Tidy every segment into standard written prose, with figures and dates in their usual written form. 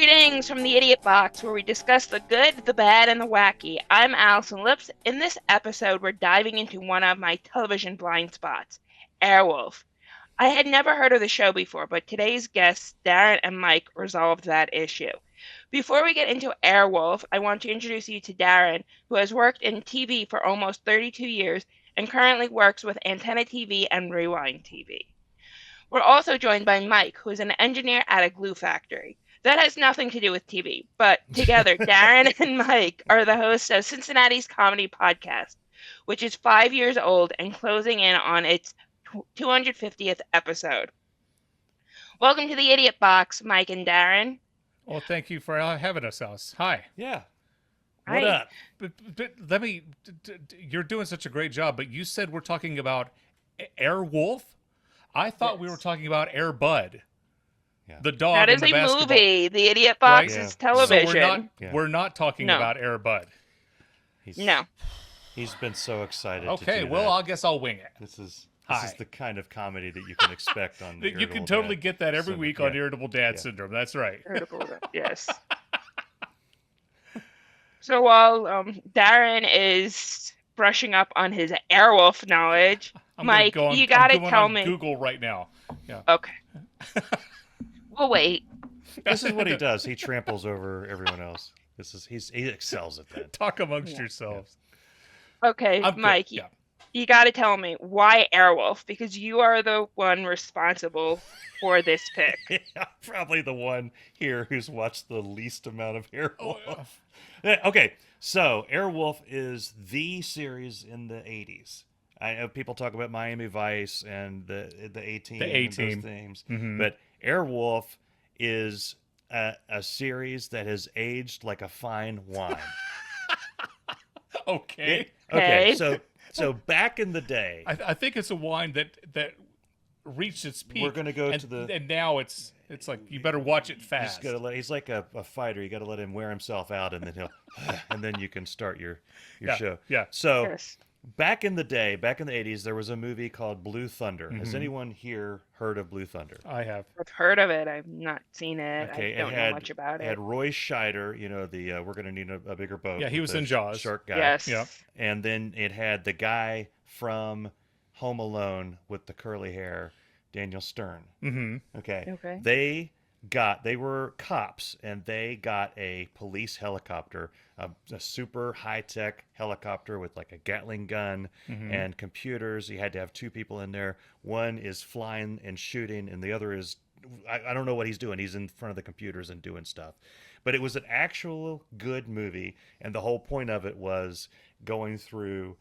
Greetings from the Idiot Box, where we discuss the good, the bad, and the wacky. I'm Allison Lips. In this episode, we're diving into one of my television blind spots, Airwolf. I had never heard of the show before, but today's guests, Darin and Mike, resolved that issue. Before we get into Airwolf, I want to introduce you to Darin, who has worked in TV for almost 32 years and currently works with Antenna TV and Rewind TV. We're also joined by Mike, who is an engineer at a glue factory. That has nothing to do with TV, but together, Darin and Mike are the hosts of Cincinnati's comedy podcast, which is 5 years old and closing in on its 250th episode. Welcome to the Idiot Box, Mike and Darin. Well, thank you for having us, Alice. Hi. Yeah. Hi. What up? But let me, you're doing such a great job, but you said we're talking about Airwolf? I thought we were talking about Air Bud. Yeah. The dog That in is the a basketball. movie. The Idiot Box Right? is Yeah. television. So we're not talking No. about Air Bud. No. He's been so excited. Okay, to do well, that. I guess I'll wing it. This is Hi. the kind of comedy that you can expect on. The You Irritable can totally Dad get that every Syndrome. week on Yeah. Irritable Dad Yeah. Syndrome. That's right. Yes. So while Darin is brushing up on his Airwolf knowledge, I'm gonna Mike, go on, you I'm gotta going tell on me. Google right now. Yeah. Okay. We'll wait. This is what he does. He tramples over everyone else. He excels at that. Talk amongst Yeah. yourselves. Okay, I'm good. Mike, Yeah. you gotta tell me why Airwolf, because you are the one responsible for this pick. Yeah, probably the one here who's watched the least amount of Airwolf. Oh, Okay, so Airwolf is the series in the 80s. I know people talk about Miami Vice and the A-Team. The A-Team. And those things, Mhm. but Airwolf is a series that has aged like a fine wine. Okay. Okay. So back in the day, I think it's a wine that reached its peak. We're gonna go and, to the- and now it's like you better watch it you fast. just gotta he's like a fighter. You got to let him wear himself out, and then he'll, and then you can start your show. Yeah. So Yes. back in the day, back in the 80s, there was a movie called Blue Thunder. Has Mhm. anyone here heard of Blue Thunder? I have. I've heard of it. I've not seen it. Okay, I don't know much about it had it. Roy Scheider, the we're gonna need a bigger boat. Yeah, he with was the in Jaws. Shark guy. Yes. Yeah. And then it had the guy from Home Alone with the curly hair, Daniel Stern. Mm-hmm. Okay. Okay. They were cops, and they got a police helicopter, a super high-tech helicopter with like a Gatling gun Mhm. and computers. You had to have two people in there. One is flying and shooting, and the other is, I don't know what he's doing. He's in front of the computers and doing stuff. But it was an actual good movie, and the whole point of it was going through,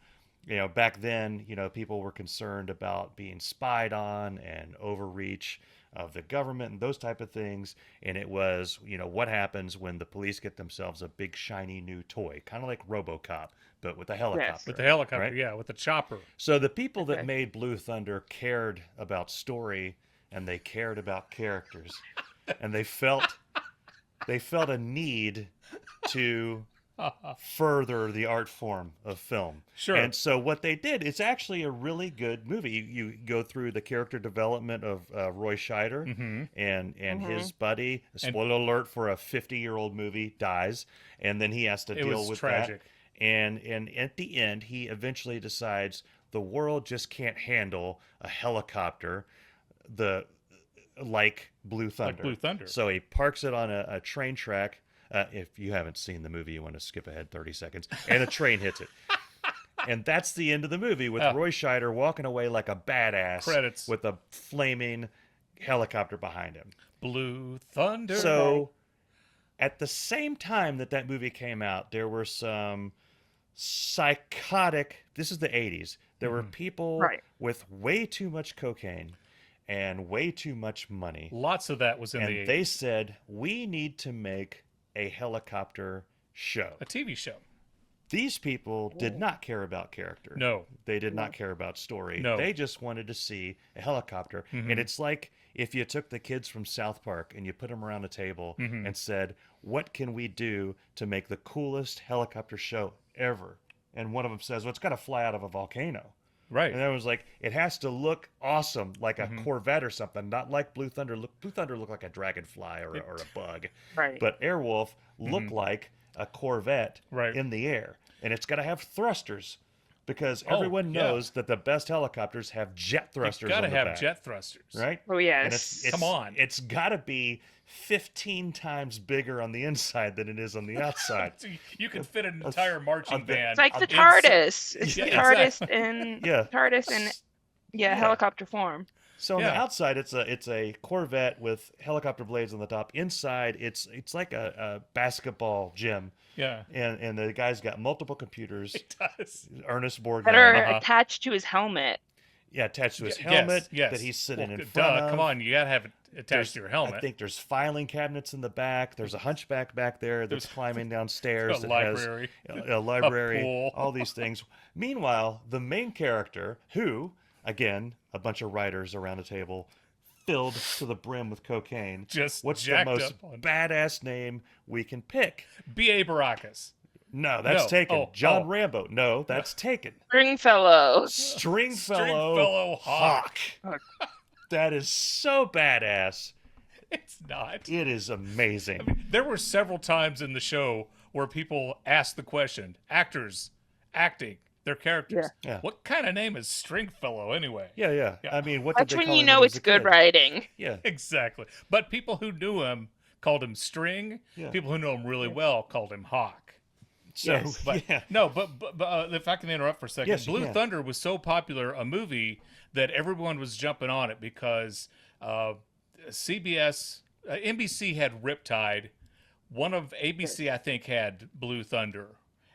back then, people were concerned about being spied on and overreach of the government and those type of things. And it was, what happens when the police get themselves a big shiny new toy, kind of like RoboCop, but with a helicopter. With the helicopter, right? yeah, with the chopper. So the people Okay. that made Blue Thunder cared about story, and they cared about characters, and they felt a need to further the art form of film. Sure. And so what they did, it's actually a really good movie. You go through the character development of Roy Scheider Mm-hmm. and Mhm. his buddy. Spoiler alert for a 50-year-old movie, dies, and then he has to It deal was with tragic. that. And at the end, he eventually decides the world just can't handle a helicopter like Blue Thunder. Like Blue Thunder. So he parks it on a train track. If you haven't seen the movie, you want to skip ahead 30 seconds. And a train hits it. And that's the end of the movie, with Roy Scheider walking away like a badass. Credits. With a flaming helicopter behind him. Blue Thunder. So at the same time that movie came out, there were some psychotic, this is the 80s, there were people Right. with way too much cocaine and way too much money. Lots of that was in And the they said, we need to make a helicopter show. a TV show. These people did not care about character. No. They did not care about story. No. They just wanted to see a helicopter. Mhm. And it's like if you took the kids from South Park and you put them around a table Mhm. and said, what can we do to make the coolest helicopter show ever? And one of them says, well, it's got to fly out of a volcano. Right. And I was like, it has to look awesome, like a Corvette or something, not like Blue Thunder. Blue Thunder looked like a dragonfly or a bug. Right. But Airwolf looked like a Corvette Right. in the air. And it's got to have thrusters because everyone knows that the best helicopters have jet thrusters Got on to the have back. jet thrusters. Right? Oh, And yes. it's Come on. It's got to be 15 times bigger on the inside than it is on the outside. So you can fit an entire marching band. It's like the inside- TARDIS. It's Yeah, the TARDIS exactly. in Yeah. TARDIS in helicopter form. So on the Yeah. outside, it's a Corvette with helicopter blades on the top. Inside, it's like a basketball gym, Yeah. and the guy's got multiple computers. It does. Ernest Borgnine, That are Uh-huh. attached to his helmet. attached to his Yes, helmet yes. that he's sitting Well, in front of. Come on, you gotta have it attached to your helmet. I think there's filing cabinets in the back. There's a hunchback back there that's climbing downstairs. a that library, has a library, pool. all these things. Meanwhile, the main character, who, again, a bunch of writers around a table, filled to the brim with cocaine. Just What's the jacked most up on badass name we can pick? B.A. Baracus. No, that's No. taken. John Oh. Rambo. No, that's taken. Stringfellow. Stringfellow Hawk. Hawk. That is so badass. It's not. It is amazing. I mean, there were several times in the show where people asked the question, actors acting their characters. Yeah. What kind of name is Stringfellow anyway? Yeah. Yeah. I mean, what That's did they when call you him know when he was it's a good kid? writing. Yeah. Exactly. But people who knew him called him String. Yeah. People who knew him really well called him Hawk. So, Yes. But yeah. no, but if I can interrupt for a second, Yes, you Blue can. Thunder was so popular a movie that everyone was jumping on it because CBS, NBC had Riptide, one of ABC I think had Blue Thunder,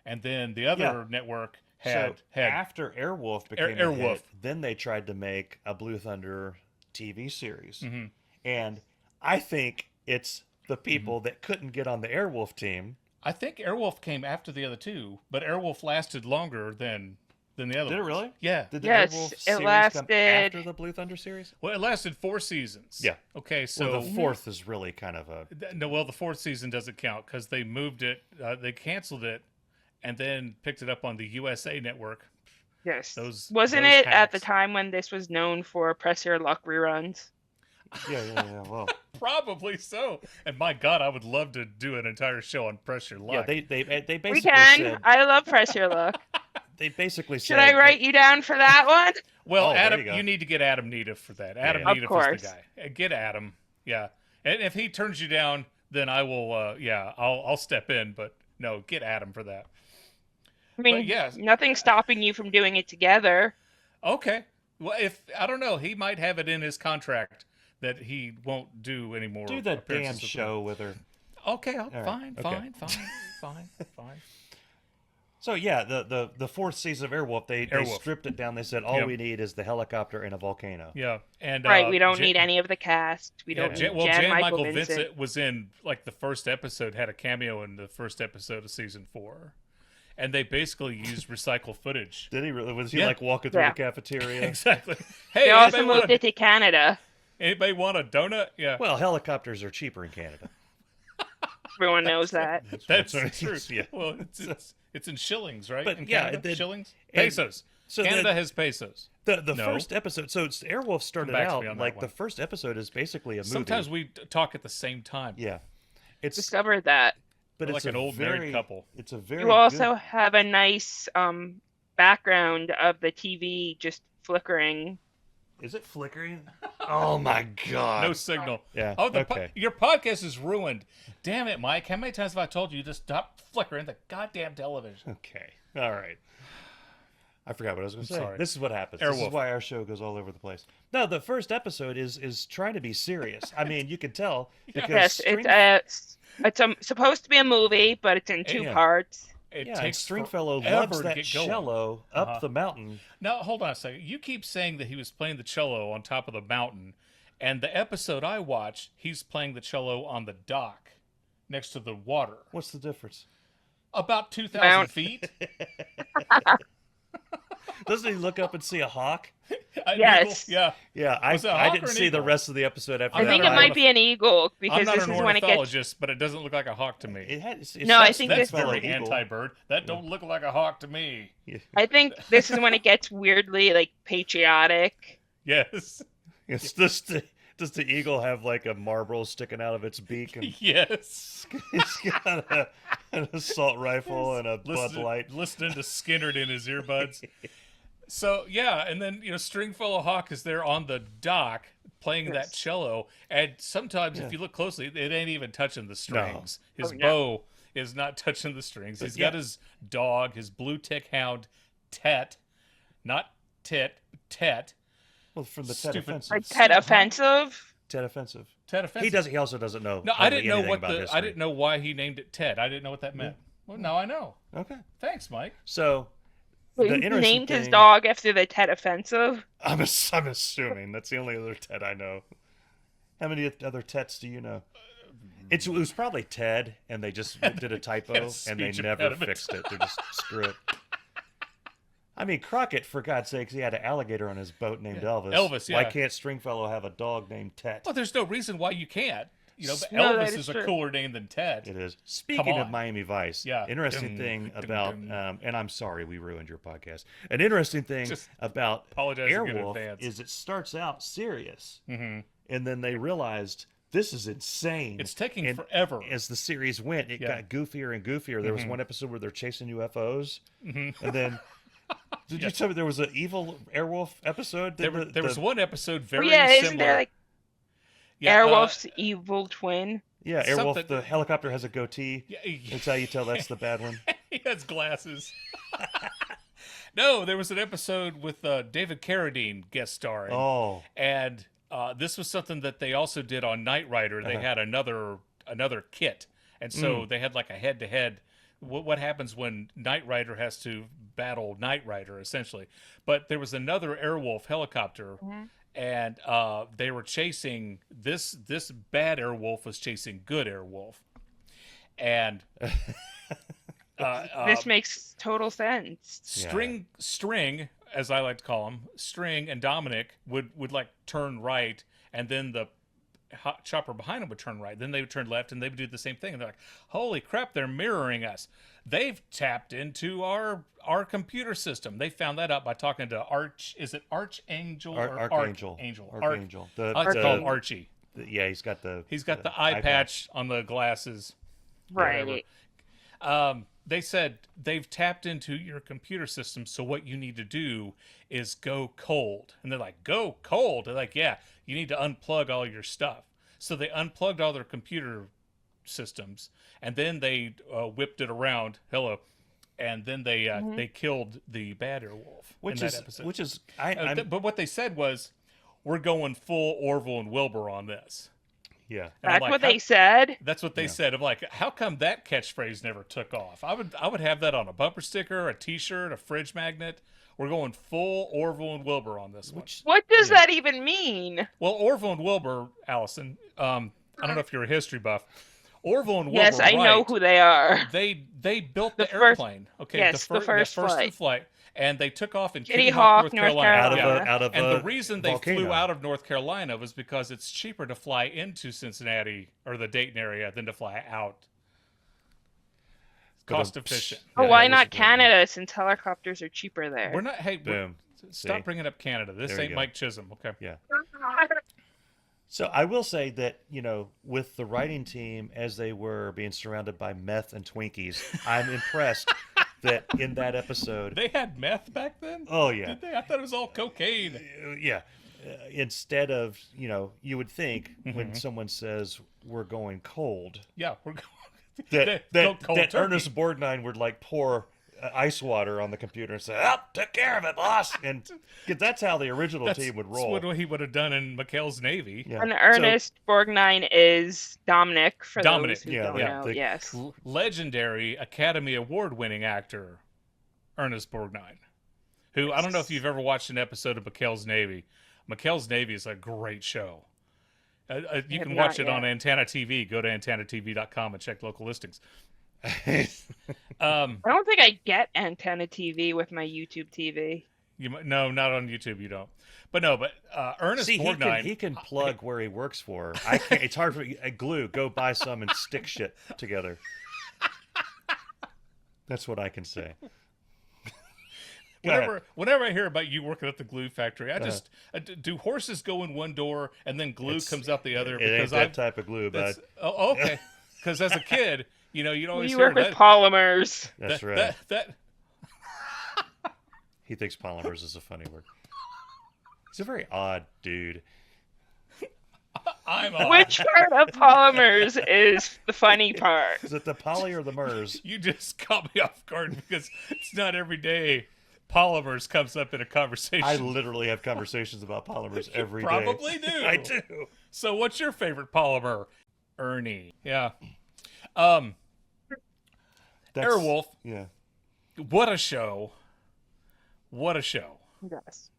and then the other Yeah. network So had after Airwolf became a Airwolf. hit, then they tried to make a Blue Thunder TV series. Mm-hmm. And I think it's the people that couldn't get on the Airwolf team. I think Airwolf came after the other two, but Airwolf lasted longer than the other Did it ones. really? Yeah. Did the Yes, Airwolf it series come lasted- after the Blue Thunder series? Well, it lasted 4 seasons. Yeah. Okay, so Well, the fourth is really kind of a... No, well, the 4th season doesn't count because they moved it, they canceled it, and then picked it up on the USA Network. Yes. those Wasn't it at the hacks. time when this was known for Press Your Luck reruns? Yeah. Well, Probably so. And my God, I would love to do an entire show on Press Your Luck. yeah, they basically We can. said... I love Press Your Luck. They basically Should said... I write you down for that one? Well, Oh, there Adam, you go. you need to get Adam Needham for that. Adam yeah. Of Needham course. is the guy. Get Adam. Yeah. And if he turns you down, then I will. I'll step in. But no, get Adam for that. I mean, But yes. nothing's stopping you from doing it together. Okay. Well, if I don't know, he might have it in his contract that he won't do any more. Do that damn appearances with show with her. me. Okay. right, Fine. okay. Fine. So yeah, the fourth season of Airwolf, they Airwolf. stripped it down. They said all Yep. we need is the helicopter and a volcano. Yeah. And Right, we don't Jan- need any of the cast. We Yeah, don't Jan, need Jan Michael Vincent Vincent. was in like the first episode, had a cameo in the first episode of season 4, and they basically used recycled footage. Did he really? Was he Yeah. like walking through Yeah. the cafeteria? Exactly. Hey, They also anybody, moved it to Canada. want a donut? Yeah, Well, helicopters are cheaper in Canada. Everyone knows that. that's right. true. Yeah. Well, it's in shillings, right? But in yeah, Canada? the- shillings, and- pesos. so Canada the- has pesos. The No. first episode. So Airwolf started back to out me on that like one. the first episode is basically a movie. Sometimes we talk at the same time. Yeah, it's Discovered that. but We're it's like an a old very, married couple. It's a very You also good- have a nice background of the TV just flickering. Is it flickering? Oh my god! No signal. Yeah. Oh, okay. your podcast is ruined. Damn it, Mike. How many times have I told you to stop flickering the goddamn television? Okay. All right. I forgot what I was going to say. sorry. This is what happens. This Airwolf. is why our show goes all over the place. No, the first episode is trying to be serious. I mean, you can tell because Yes, it's supposed to be a movie, but it's in 2 Yeah. parts. It yeah, and takes Stringfellow forever loves to that get going. cello up Uh-huh. the mountain. Now, hold on a second. You keep saying that he was playing the cello on top of the mountain, and the episode I watched, he's playing the cello on the dock next to the water, What's the difference? about 2,000 Mount. feet. Doesn't he look up and see a hawk? Yes. Yeah. Yeah, I Was it a hawk or didn't an see the eagle? rest of the episode after I that. think not it an might be an eagle I'm because not this an is when it gets. ornithologist, but it doesn't look like a hawk to me. It's No, I that think That's fellow very eagle. anti-bird. That don't look like a hawk to me. Yeah. I think this is when it gets weirdly like patriotic. Yes. It's does the eagle have like a marble sticking out of its beak? And Yes. it's got an assault rifle and a Bud Light. Listening to Skinnerd in his earbuds. So yeah, and then Stringfellow Hawk is there on the dock playing that cello, and sometimes if you look closely, it ain't even touching the strings. His bow is not touching the strings. He's got his dog, his blue tick hound, Tet, not Tit, Tet. Well, from the Tet Stupid. Offensive. Like Ted offensive. Tet Offensive. Tet offensive. He also doesn't know. No, I hardly didn't know anything what about the. history. I didn't know why he named it Ted. I didn't know what that meant. Well, now I know. Okay. Thanks, Mike. So He the interesting named his thing- dog after the Ted offensive. I'm assuming that's the only other Ted I know. How many other Tets do you know? It was probably Ted, and they just did a typo, and they speech never impediment. fixed it. They're just screw it. I mean, Crockett, for God's sakes, he had an alligator on his boat named Elvis. Elvis, Why yeah. can't Stringfellow have a dog named Tet? Well, there's no reason why you can't. But No, that Elvis is is a true. cooler name than Ted. It is. Speaking of on. Miami Vice, Yeah. interesting Dum, thing dum, about, dum. and I'm sorry we ruined your podcast. An interesting thing Just about apologizing in Airwolf advance. is it starts out serious, Mm-hmm. and then they realized this is insane. It's taking And forever. As the series went, it Yeah. got goofier and goofier. There was one episode where they're chasing UFOs, and then. Did you tell me there was an evil Airwolf episode? There was one episode very yeah, similar. isn't there like Yeah, Airwolf's evil twin? Yeah, Airwolf. something- The helicopter has a goatee. That's how you tell that's the bad one. He has glasses. No, there was an episode with David Carradine guest starring. Oh, And this was something that they also did on Knight Rider. They had another kit, and so they had like a head-to-head. What happens when Knight Rider has to battle Knight Rider, essentially? But there was another Airwolf helicopter, and they were chasing this bad Airwolf was chasing good Airwolf, and This makes total sense. String, as I like to call him, String and Dominic would like turn right, and then the chopper behind them would turn right. Then they would turn left, and they would do the same thing. And they're like, "Holy crap! They're mirroring us. They've tapped into our computer system." They found that out by talking to Is it Archangel or Archangel. Archangel? Archangel. I like to call him Archie. Yeah, he's got the eye patch on the glasses. Right. They said they've tapped into your computer system, so what you need to do is go cold. And they're like, go cold? They're like, yeah, you need to unplug all your stuff. So they unplugged all their computer systems, and then they whipped it around. Hello. And then they killed the bad Airwolf in that episode. But what they said was, we're going full Orville and Wilbur on this. Yeah. And I'm That's like, what they said. That's what they said. I'm like, how come that catchphrase never took off? I would have that on a bumper sticker, a T-shirt, a fridge magnet. We're going full Orville and Wilbur on this one. What does that even mean? Well, Orville and Wilbur, Allison. I don't know if you're a history buff. Orville and Wilbur. Yes, I know who they are. They built the first- airplane. Okay, yes, the first in flight. And they took off in Kitty Hawk, North Carolina. Out of and a the reason they volcano. flew out of North Carolina was because it's cheaper to fly into Cincinnati or the Dayton area than to fly out. Cost efficient. Oh, Yeah, why that was not good. Canada since helicopters are cheaper there? We're not. Hey, Boom. stop See? bringing up Canada. This There you ain't go. Mike Chisholm. Okay. Yeah. So I will say that, with the writing team, as they were being surrounded by meth and Twinkies, I'm impressed that in that episode, They had meth back then. oh yeah, Did they? I thought it was all cocaine. yeah, instead of, you would think when someone says we're going cold, Yeah, we're going. that Go cold that turkey. Ernest Borgnine would like pour ice water on the computer and say, "Oh, took care of it, boss," and 'cause that's how the original team would roll. That's what he would have done in McHale's Navy. Yeah. And Ernest Borgnine is Dominic, for Dominic, those who yeah, don't yeah, know. the- Yes. Legendary Academy Award-winning actor Ernest Borgnine, who I don't know if you've ever watched an episode of McHale's Navy. McHale's Navy is a great show. You have can not watch it on yet. Antenna TV. Go to antennatv.com and check local listings. I don't think I get antenna TV with my YouTube TV. No, not on YouTube. You don't. But no, but Ernest See, Borgnine. he can plug where he works for. I can't. It's hard for glue. Go buy some and stick shit together. That's what I can say. Whenever I hear about you working at the glue factory, I just do horses go in one door and then glue comes out the other? It ain't that type of glue, bud. Oh, okay. Because as a kid, you'd always You hear work with that. polymers. That's right. That He thinks polymers is a funny word. He's a very odd dude. I'm on. Which part of polymers is the funny part? Is it the poly or the MERS? You just caught me off guard because it's not every day polymers comes up in a conversation. I literally have conversations about polymers every day. Probably do. I do. So what's your favorite polymer? Ernie. Yeah. Airwolf. Yeah. What a show. What a show. Yes.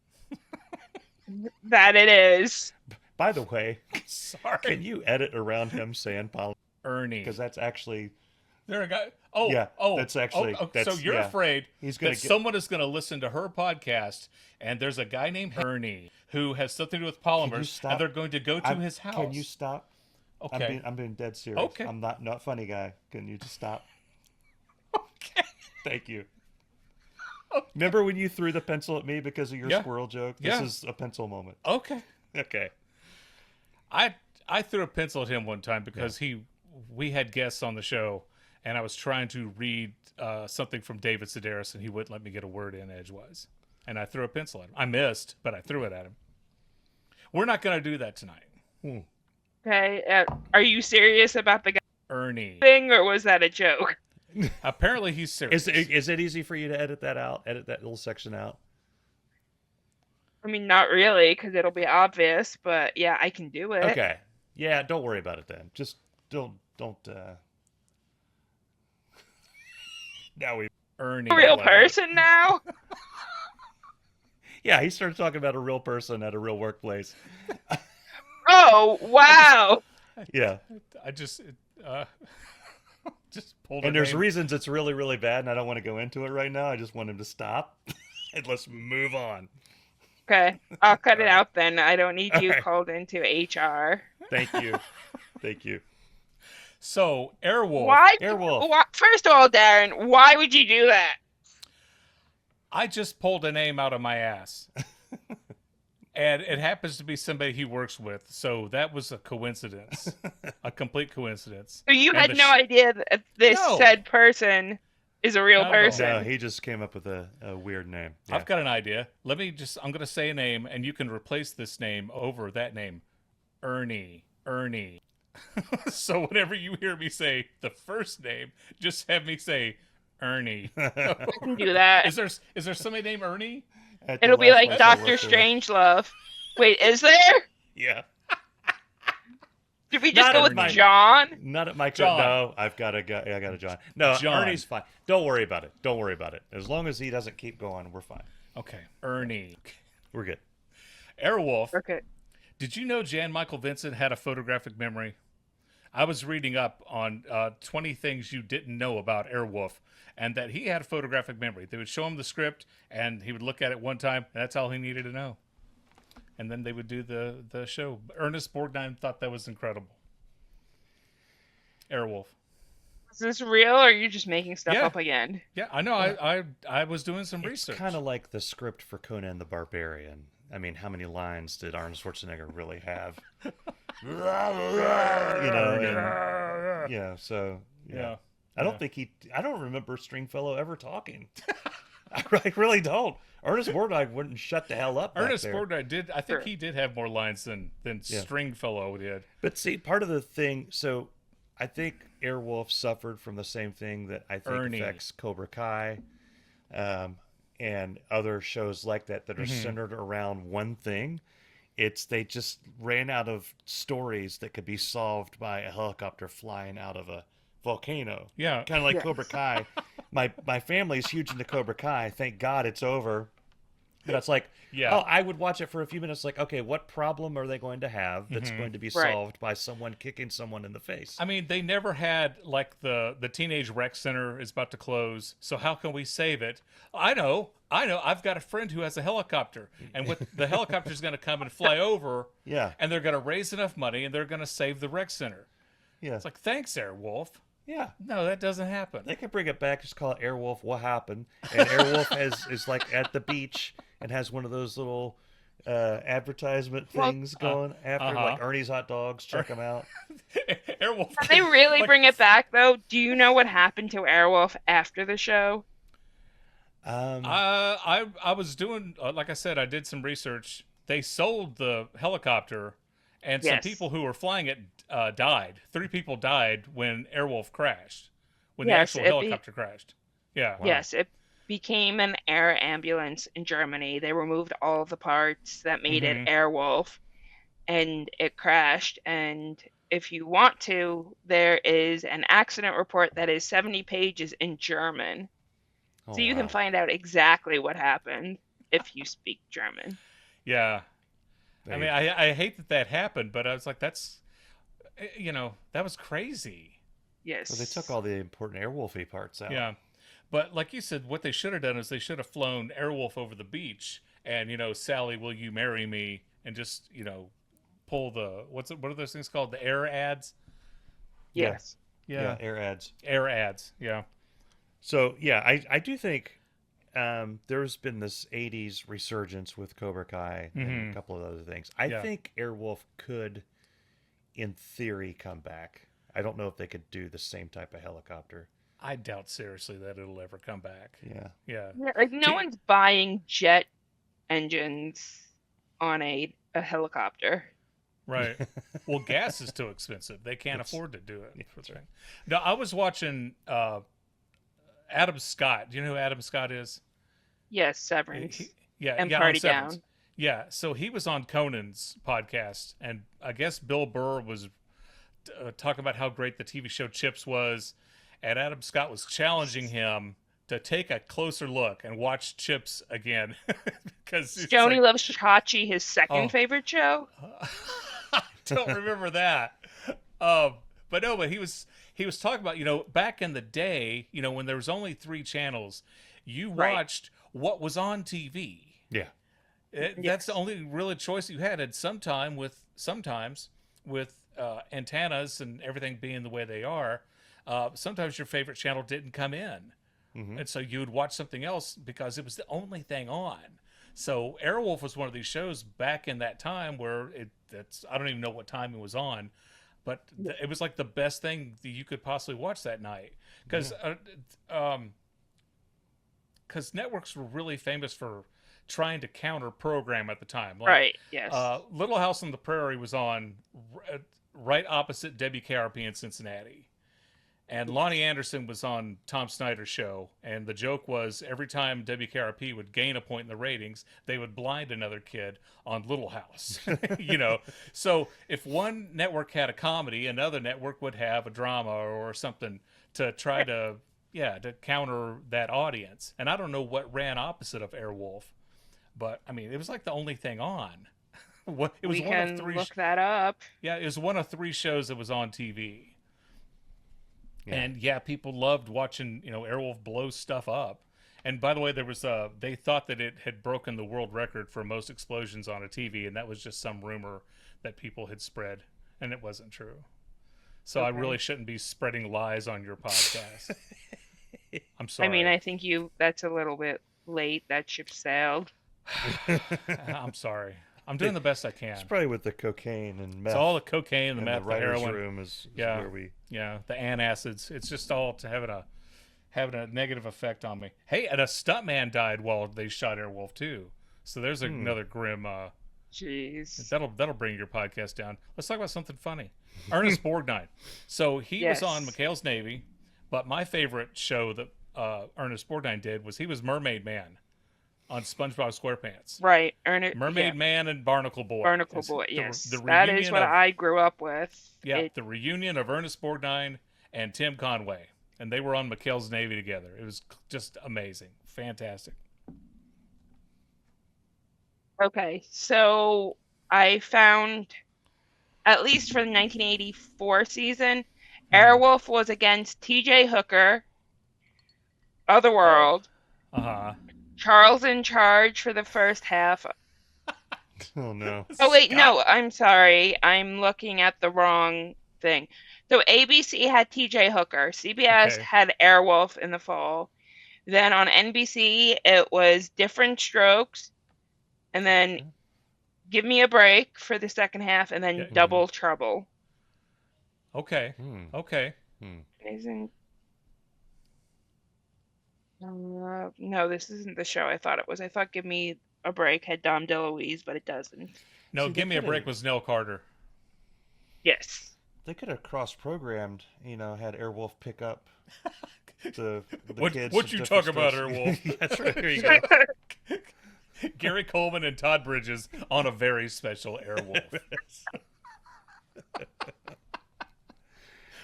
That it is. By the way, Sorry. can you edit around him saying polymer? Ernie. Because that's actually... There a guy. Oh, Yeah, oh, that's actually- so that's- you're yeah. afraid He's gonna that get- someone is going to listen to her podcast, and there's a guy named Ernie who has something to do with polymers, stop? and they're going to go to his house. Can you stop? Okay. I'm being dead serious. Okay. I'm not funny guy. Can you just stop? Okay. Thank you. Remember when you threw the pencil at me because of your Yeah. squirrel joke? Yeah. This is a pencil moment. Okay. Okay. I threw a pencil at him one time because we had guests on the show, and I was trying to read something from David Sedaris, and he wouldn't let me get a word in edgewise. And I threw a pencil at him. I missed, but I threw it at him. We're not going to do that tonight. Okay. Are you serious about the guy Ernie. thing, or was that a joke? Apparently he's serious. Is it easy for you to edit that out? Edit that little section out? I mean, not really, because it'll be obvious, but yeah, I can do it. Okay. Yeah, don't worry about it then. Just don't Now we Ernie. A real Wow. person now? Yeah, he started talking about a real person at a real workplace. Oh, wow. Yeah. I just pulled. And her there's name. reasons it's really, really bad, and I don't want to go into it right now. I just want him to stop. And let's move on. Okay, I'll cut it out then. I don't need you Alright. called into HR. Thank you. Thank you. So Airwolf. Why? Airwolf. First of all, Darin, why would you do that? I just pulled a name out of my ass. And it happens to be somebody he works with, so that was a coincidence. A complete coincidence. So you And had the no idea that this No. said person is a real Not at all. person. No, he just came up with a weird name. Yeah. I've got an idea. I'm going to say a name, and you can replace this name over that name. Ernie. So whenever you hear me say the first name, just have me say Ernie. I can do that. Is there somebody named Ernie? At the It'll be last like place I Dr. worked there. Strangelove. Wait, is there? Yeah. Did we just Not go at with my- John? Not at my John. No, I got a John. No, John. Ernie's fine. Don't worry about it. Don't worry about it. As long as he doesn't keep going, we're fine. Okay, Ernie. We're good. Airwolf. Okay. Did you know Jan Michael Vincent had a photographic memory? I was reading up on 20 things you didn't know about Airwolf, and that he had a photographic memory. They would show him the script, and he would look at it one time, and that's all he needed to know. And then they would do the show. Ernest Borgnine thought that was incredible. Airwolf. Is this real, or are you just making stuff Yeah. up again? Yeah, I know. I was doing some It's research. kind of like the script for Conan the Barbarian. I mean, how many lines did Arnold Schwarzenegger really have? You know, and, yeah. So Yeah. I don't think I don't remember Stringfellow ever talking. I really don't. Ernest Borgnine wouldn't shut the hell up. back Ernest there. Borgnine did. I think Sure. he did have more lines than Stringfellow did. But see, part of the thing. So I think Airwolf suffered from the same thing that I think Ernie. affects Cobra Kai, and other shows like that are Mm-hmm. centered around one thing. They just ran out of stories that could be solved by a helicopter flying out of a volcano. Yeah. Kind of like Yes. Cobra Kai. My family's huge into Cobra Kai. Thank God it's over. That's like, Yeah. oh, I would watch it for a few minutes. Like, okay, what problem are they going to have that's Mm-hmm. going to be Right. solved by someone kicking someone in the face? I mean, they never had like the teenage rec center is about to close, so how can we save it? I know. I've got a friend who has a helicopter, and with the helicopter's going to come and fly over, Yeah, and they're going to raise enough money, and they're going to save the rec center. yeah, It's like, thanks, Airwolf. yeah. No, that doesn't happen. They could bring it back. Just call it Airwolf. What happened? And Airwolf is like at the beach and has one of those little advertisement things going after, like Ernie's hot dogs. Check them out. Airwolf. Can they really like, bring it back though? Do you know what happened to Airwolf after the show? I was doing like I said, I did some research. They sold the helicopter, and some Yes. people who were flying it died. 3 people died when Airwolf crashed, when Yes, the actual helicopter crashed. Yeah. Wow. Yes, it became an air ambulance in Germany. They removed all the parts that made it Airwolf, and it crashed. And if you want to, there is an accident report that is 70 pages in German. Oh, So you can wow. find out exactly what happened if you speak German. Yeah. They- I mean, I hate that happened, but I was like, that's, that was crazy. Yes. Well, they took all the important Airwolfy parts out. Yeah. But like you said, what they should have done is they should have flown Airwolf over the beach and, Sally, will you marry me? And just, pull the, what are those things called? The air ads? Yes. Yeah, air ads. Air ads. Yeah. So yeah, I do think there's been this '80s resurgence with Cobra Kai and a couple of other things. I think Airwolf could, in theory, come back. I don't know if they could do the same type of helicopter. I doubt seriously that it'll ever come back. Yeah. Yeah. Yeah, like no one's buying jet engines on a helicopter. Right. Well, gas is too expensive. They can't afford to do it. Right. No, I was watching Adam Scott. Do you know who Adam Scott is? Yes, Severance and on Party Severance. Down. Yeah, so he was on Conan's podcast, and I guess Bill Burr was talking about how great the TV show Chips was, and Adam Scott was challenging him to take a closer look and watch Chips again. Because Joni Loves Chachi, his second favorite show. I don't remember that. But he was talking about, back in the day, when there was only 3 channels, you watched what was on TV. Yeah. That's the only really choice you had. And sometimes with antennas and everything being the way they are, sometimes your favorite channel didn't come in. And so you would watch something else because it was the only thing on. So Airwolf was one of these shows back in that time where I don't even know what time it was on, but it was like the best thing that you could possibly watch that night. Because networks were really famous for trying to counter program at the time. Like, Right, yes. Little House on the Prairie was on right opposite WKRP in Cincinnati. And Lonnie Anderson was on Tom Snyder's show, and the joke was every time WKRP would gain a point in the ratings, they would blind another kid on Little House. So if one network had a comedy, another network would have a drama or something to try to counter that audience. And I don't know what ran opposite of Airwolf, but I mean, it was like the only thing on. It was we one can of 3. look that up. Yeah, it was one of 3 shows that was on TV. Yeah. And people loved watching, Airwolf blow stuff up. And by the way, there was they thought that it had broken the world record for most explosions on a TV, and that was just some rumor that people had spread, and it wasn't true. So I really shouldn't be spreading lies on your podcast. I'm sorry. I mean, I think that's a little bit late. That ship sailed. I'm sorry. I'm doing the best I can. It's probably with the cocaine and meth. It's all the cocaine, the and meth, the the writer's heroin. room is Yeah. where we... Yeah, the antacids. It's just all to having a negative effect on me. Hey, and a stuntman died while they shot Airwolf too. So there's another grim. Jeez. That'll bring your podcast down. Let's talk about something funny. Ernest Borgnine. So he was on McHale's Navy, but my favorite show that Ernest Borgnine did was he was Mermaid Man on SpongeBob SquarePants. Right, Mermaid Man and Barnacle Boy. Barnacle Boy, yes. The that is reunion what of- I grew up with. Yeah, the reunion of Ernest Borgnine and Tim Conway. And they were on McHale's Navy together. It was just amazing. Fantastic. Okay, so I found, at least for the 1984 season, Mhm. Airwolf was against T.J. Hooker, Oh. Otherworld, Uh-huh. Charles in Charge for the first half. Oh no. Oh, wait, Scott. no, I'm sorry. I'm looking at the wrong thing. So ABC had T.J. Hooker, CBS Okay. had Airwolf in the fall. Then on NBC, it was Different Strokes, and then Okay. Give Me a Break for the second half, and Yeah. then Mhm. Double Trouble. Okay. Hmm. Okay. Hmm. Isn't no, this isn't the show I thought it was. I thought Give Me a Break had Dom DeLuise, but it doesn't. No, See, Give Me a Break was Nell Carter. Yes. they could have cross-programmed. Had Airwolf pick up the What kids what from you different talk about, stores. Airwolf? That's right. There you go. Gary Coleman and Todd Bridges on a very special Airwolf.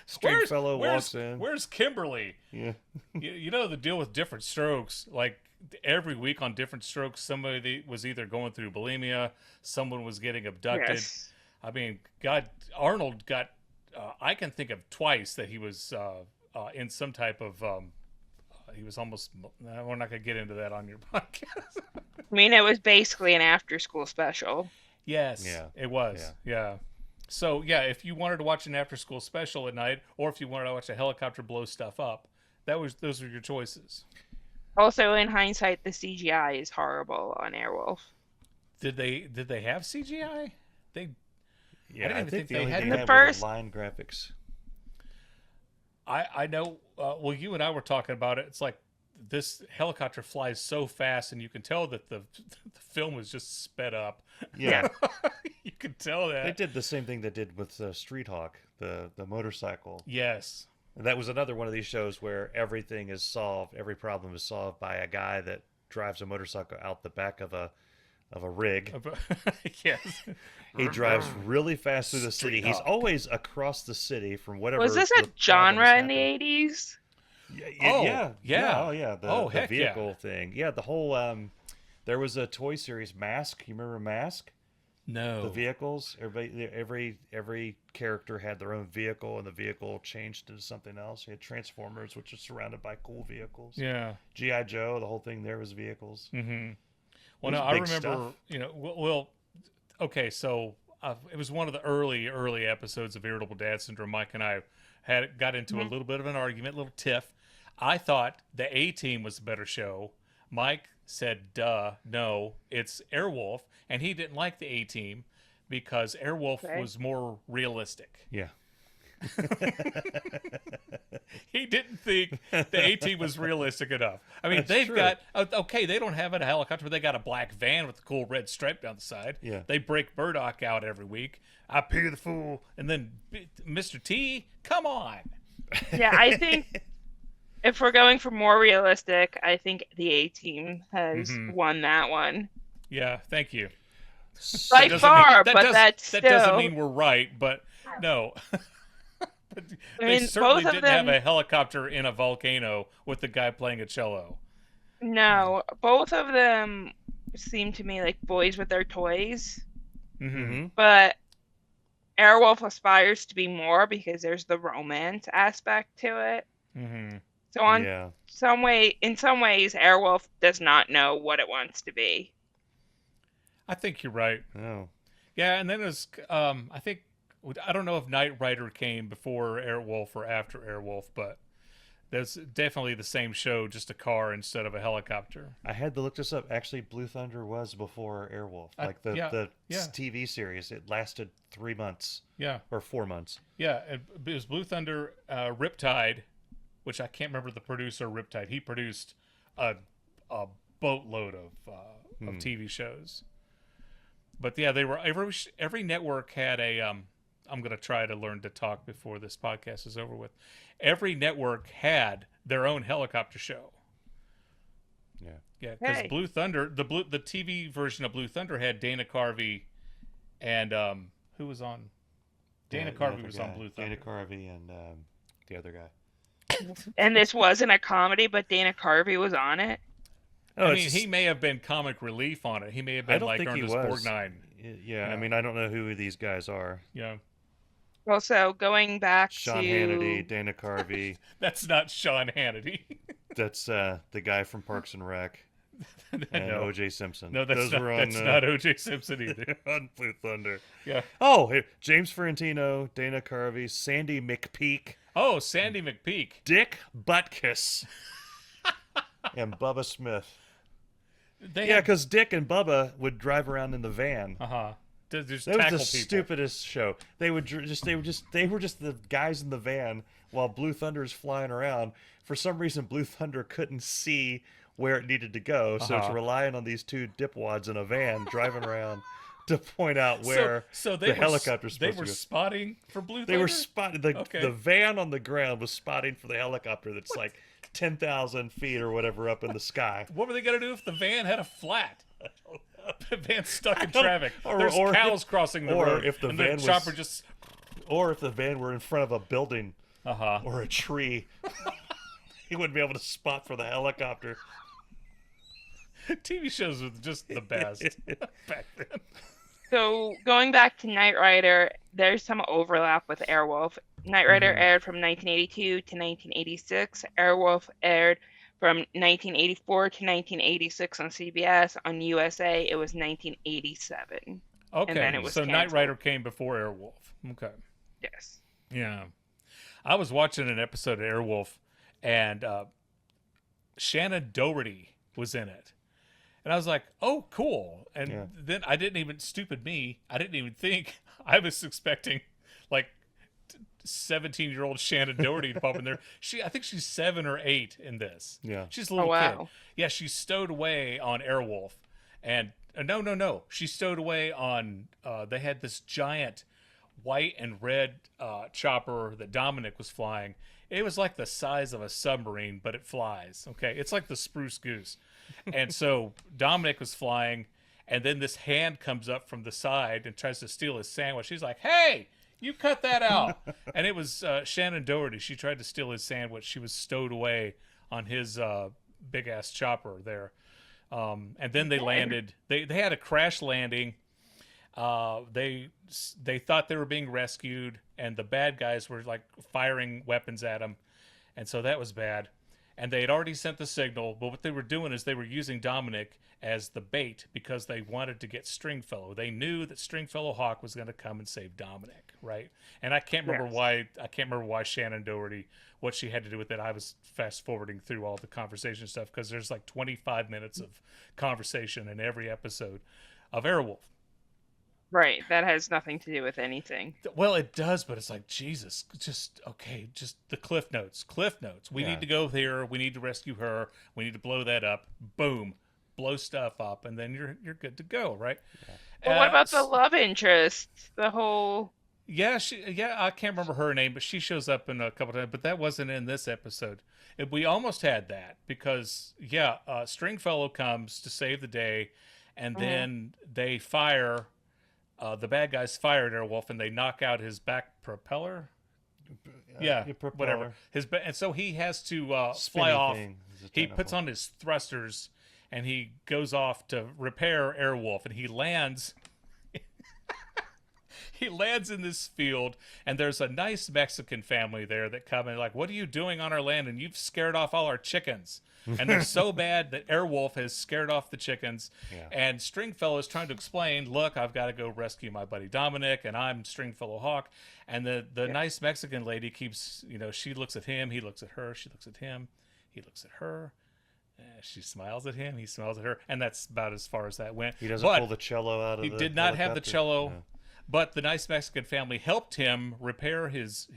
Stringfellow walks in. Where's Kimberly? Yeah. You know the deal with Different Strokes. Like every week on Different Strokes, somebody was either going through bulimia, someone was getting abducted. Yes. I mean, God, Arnold got. I can think of twice that he was in some type of. He was almost. We're not gonna get into that on your podcast. I mean, it was basically an after-school special. Yes, Yeah. it was. Yeah. So yeah, if you wanted to watch an after-school special at night, or if you wanted to watch a helicopter blow stuff up, those were your choices. Also, in hindsight, the CGI is horrible on Airwolf. Did they have CGI? They Yeah. didn't I even think think the they only had thing In the they had were the first, line graphics. I know. Well, you and I were talking about it. It's like this helicopter flies so fast, and you can tell that the film was just sped up. Yeah. You can tell They that. did the same thing they did with Street Hawk, the motorcycle. Yes. And that was another one of these shows where everything is solved, every problem is solved by a guy that drives a motorcycle out the back of a rig. Yes. He drives really fast through the city. Street He's Hawk. always across the city from whatever was this the a problem is genre in the happening. 80s? Oh, yeah, yeah. oh yeah, the Oh, heck yeah. vehicle thing. Yeah, the whole there was a toy series Mask. You remember Mask? No. The vehicles. Every character had their own vehicle, and the vehicle changed into something else. You had Transformers, which was surrounded by cool vehicles. Yeah. GI Joe. The whole thing there was vehicles. Mm-hmm. It Well, was no, I big remember. stuff. Well, okay, so it was one of the early episodes of Irritable Dad Syndrome. Mike and I got into a Mhm. little bit of an argument, a little tiff. I thought the A Team was the better show. Mike said, "Duh, no, it's Airwolf," and he didn't like the A Team because Airwolf Okay. was more realistic. Yeah. He didn't think the A Team was realistic enough. I mean, That's they've true. got okay, they don't have a helicopter, but they got a black van with a cool red stripe down the side. Yeah. They break Burdock out every week. I pay the fool, and then Mr. T, come on. Yeah, I think if we're going for more realistic, I think the A Team has Mhm. won that one. Yeah, thank you. By Doesn't far, that but does, that's that doesn't still. mean we're right, but no. But I they mean, certainly both of didn't have them. a helicopter in a volcano with the guy playing a cello. No, both of them seem to me like boys with their toys, Mm-hmm. Mm-hmm. but Airwolf aspires to be more because there's the romance aspect to it. Mm-hmm. So on Yeah. in some ways, Airwolf does not know what it wants to be. I think you're right. Oh. Yeah, and then there's, I think, I don't know if Knight Rider came before Airwolf or after Airwolf, but there's definitely the same show, just a car instead of a helicopter. I had to look this up. Actually, Blue Thunder was before Airwolf. Like the yeah. TV series, it lasted 3 months Yeah, or 4 months. yeah. It was Blue Thunder, Riptide, which I can't remember the producer, Riptide. He produced a boatload of TV shows. But yeah, they were every network had a. I'm gonna try to learn to talk before this podcast is over with. Every network had their own helicopter show. Yeah. Yeah, because Hey. Blue Thunder, the TV version of Blue Thunder had Dana Carvey, and who was on? Dana The Carvey other was guy, on Blue Thunder. Dana Carvey and the other guy. And this wasn't a comedy, but Dana Carvey was on it. Oh, I it's mean, he just, may have been comic relief on it. He may have I been don't like think he Ernest was. Borgnine. Yeah, I Yeah, mean, I don't know who these guys are. yeah. Also, going back Sean Hannity, to Dana Carvey. That's not Sean Hannity. That's the guy from Parks and Rec, and No, O.J. Simpson. no, that's Those not were on that's not O.J. Simpson either. on Blue Thunder. Yeah. Oh, here, James Ferrantino, Dana Carvey, Sandy McPeak, Oh, Sandy McPeak. Dick Butkus, and Bubba Smith. They Yeah, had, because Dick and Bubba would drive around in the van. uh-huh. Just That was tackle the people. stupidest show. They were just the guys in the van while Blue Thunder is flying around. For some reason, Blue Thunder couldn't see where it needed to go, so it's Uh-huh. relying on these two dipwads in a van driving around to point out where so they the were, helicopter's they supposed were to go. spotting for Blue Thunder? They were spotting Okay. the van on the ground was spotting for the helicopter that's What? like 10,000 feet or whatever up in the sky. What were they going to do if the van had a flat? The van's stuck in don't- traffic. or- There's or cows if- crossing the or road. if the and van the was- chopper just... Or if the van were in front of a building Uh-huh. or a tree, he wouldn't be able to spot for the helicopter. TV shows were just the best back then. So going back to Knight Rider, there's some overlap with Airwolf. Knight Rider aired from 1982 to 1986. Airwolf aired from 1984 to 1986 on CBS. On USA, it was 1987. Okay, then it was so Knight canceled. Rider came before Airwolf. Okay. Yes. Yeah. I was watching an episode of Airwolf, and Shannon Doherty was in it. And I was like, oh, cool. And Yeah. then I didn't even, stupid me, I didn't even think, I was expecting like 17-year-old Shannon Doherty to pop in there. I think she's 7 or 8 in this. Yeah. She's a little Oh, wow. kid. Yeah, she's stowed away on Airwolf. And no. She's stowed away on, they had this giant white and red chopper that Dominic was flying. It was like the size of a submarine, but it flies. Okay, it's like the Spruce Goose. And so Dominic was flying, and then this hand comes up from the side and tries to steal his sandwich. He's like, "Hey, you cut that out!" And it was Shannon Doherty. She tried to steal his sandwich. She was stowed away on his big ass chopper there. And then they landed. They had a crash landing. They thought they were being rescued, and the bad guys were like firing weapons at them, and so that was bad. And they had already sent the signal, but what they were doing is they were using Dominic as the bait because they wanted to get Stringfellow. They knew that Stringfellow Hawk was going to come and save Dominic, right? And I can't remember Yes. why Shannon Doherty, what she had to do with it. I was fast forwarding through all the conversation stuff because there's like 25 minutes of conversation in every episode of Airwolf. Right. That has nothing to do with anything. Well, it does, but it's like, Jesus, just the cliff notes. We Yeah. need to go there. We need to rescue her. We need to blow that up. Boom, blow stuff up, and then you're good to go, right? But what about the love interest? The whole. Yeah, I can't remember her name, but she shows up in a couple times. But that wasn't in this episode. We almost had that because Stringfellow comes to save the day, and then they fire. The bad guys fired Airwolf, and they knock out his back propeller. Your Whatever. propeller. And so he has to fly Spinny off. thing is a He puts technical- on his thrusters, and he goes off to repair Airwolf, and he lands. He lands in this field, and there's a nice Mexican family there that come and like, "What are you doing on our land? And you've scared off all our chickens." And they're so bad that Airwolf has scared off the chickens. Yeah. And Stringfellow is trying to explain, "Look, I've got to go rescue my buddy Dominic, and I'm Stringfellow Hawk." And the nice Mexican lady keeps, she looks at him, he looks at her, she looks at him, he looks at her. She smiles at him, he smiles at her, and that's about as far as that went. He doesn't But pull the cello out of he the did not have the helicopter? cello. No. But the nice Mexican family helped him repair his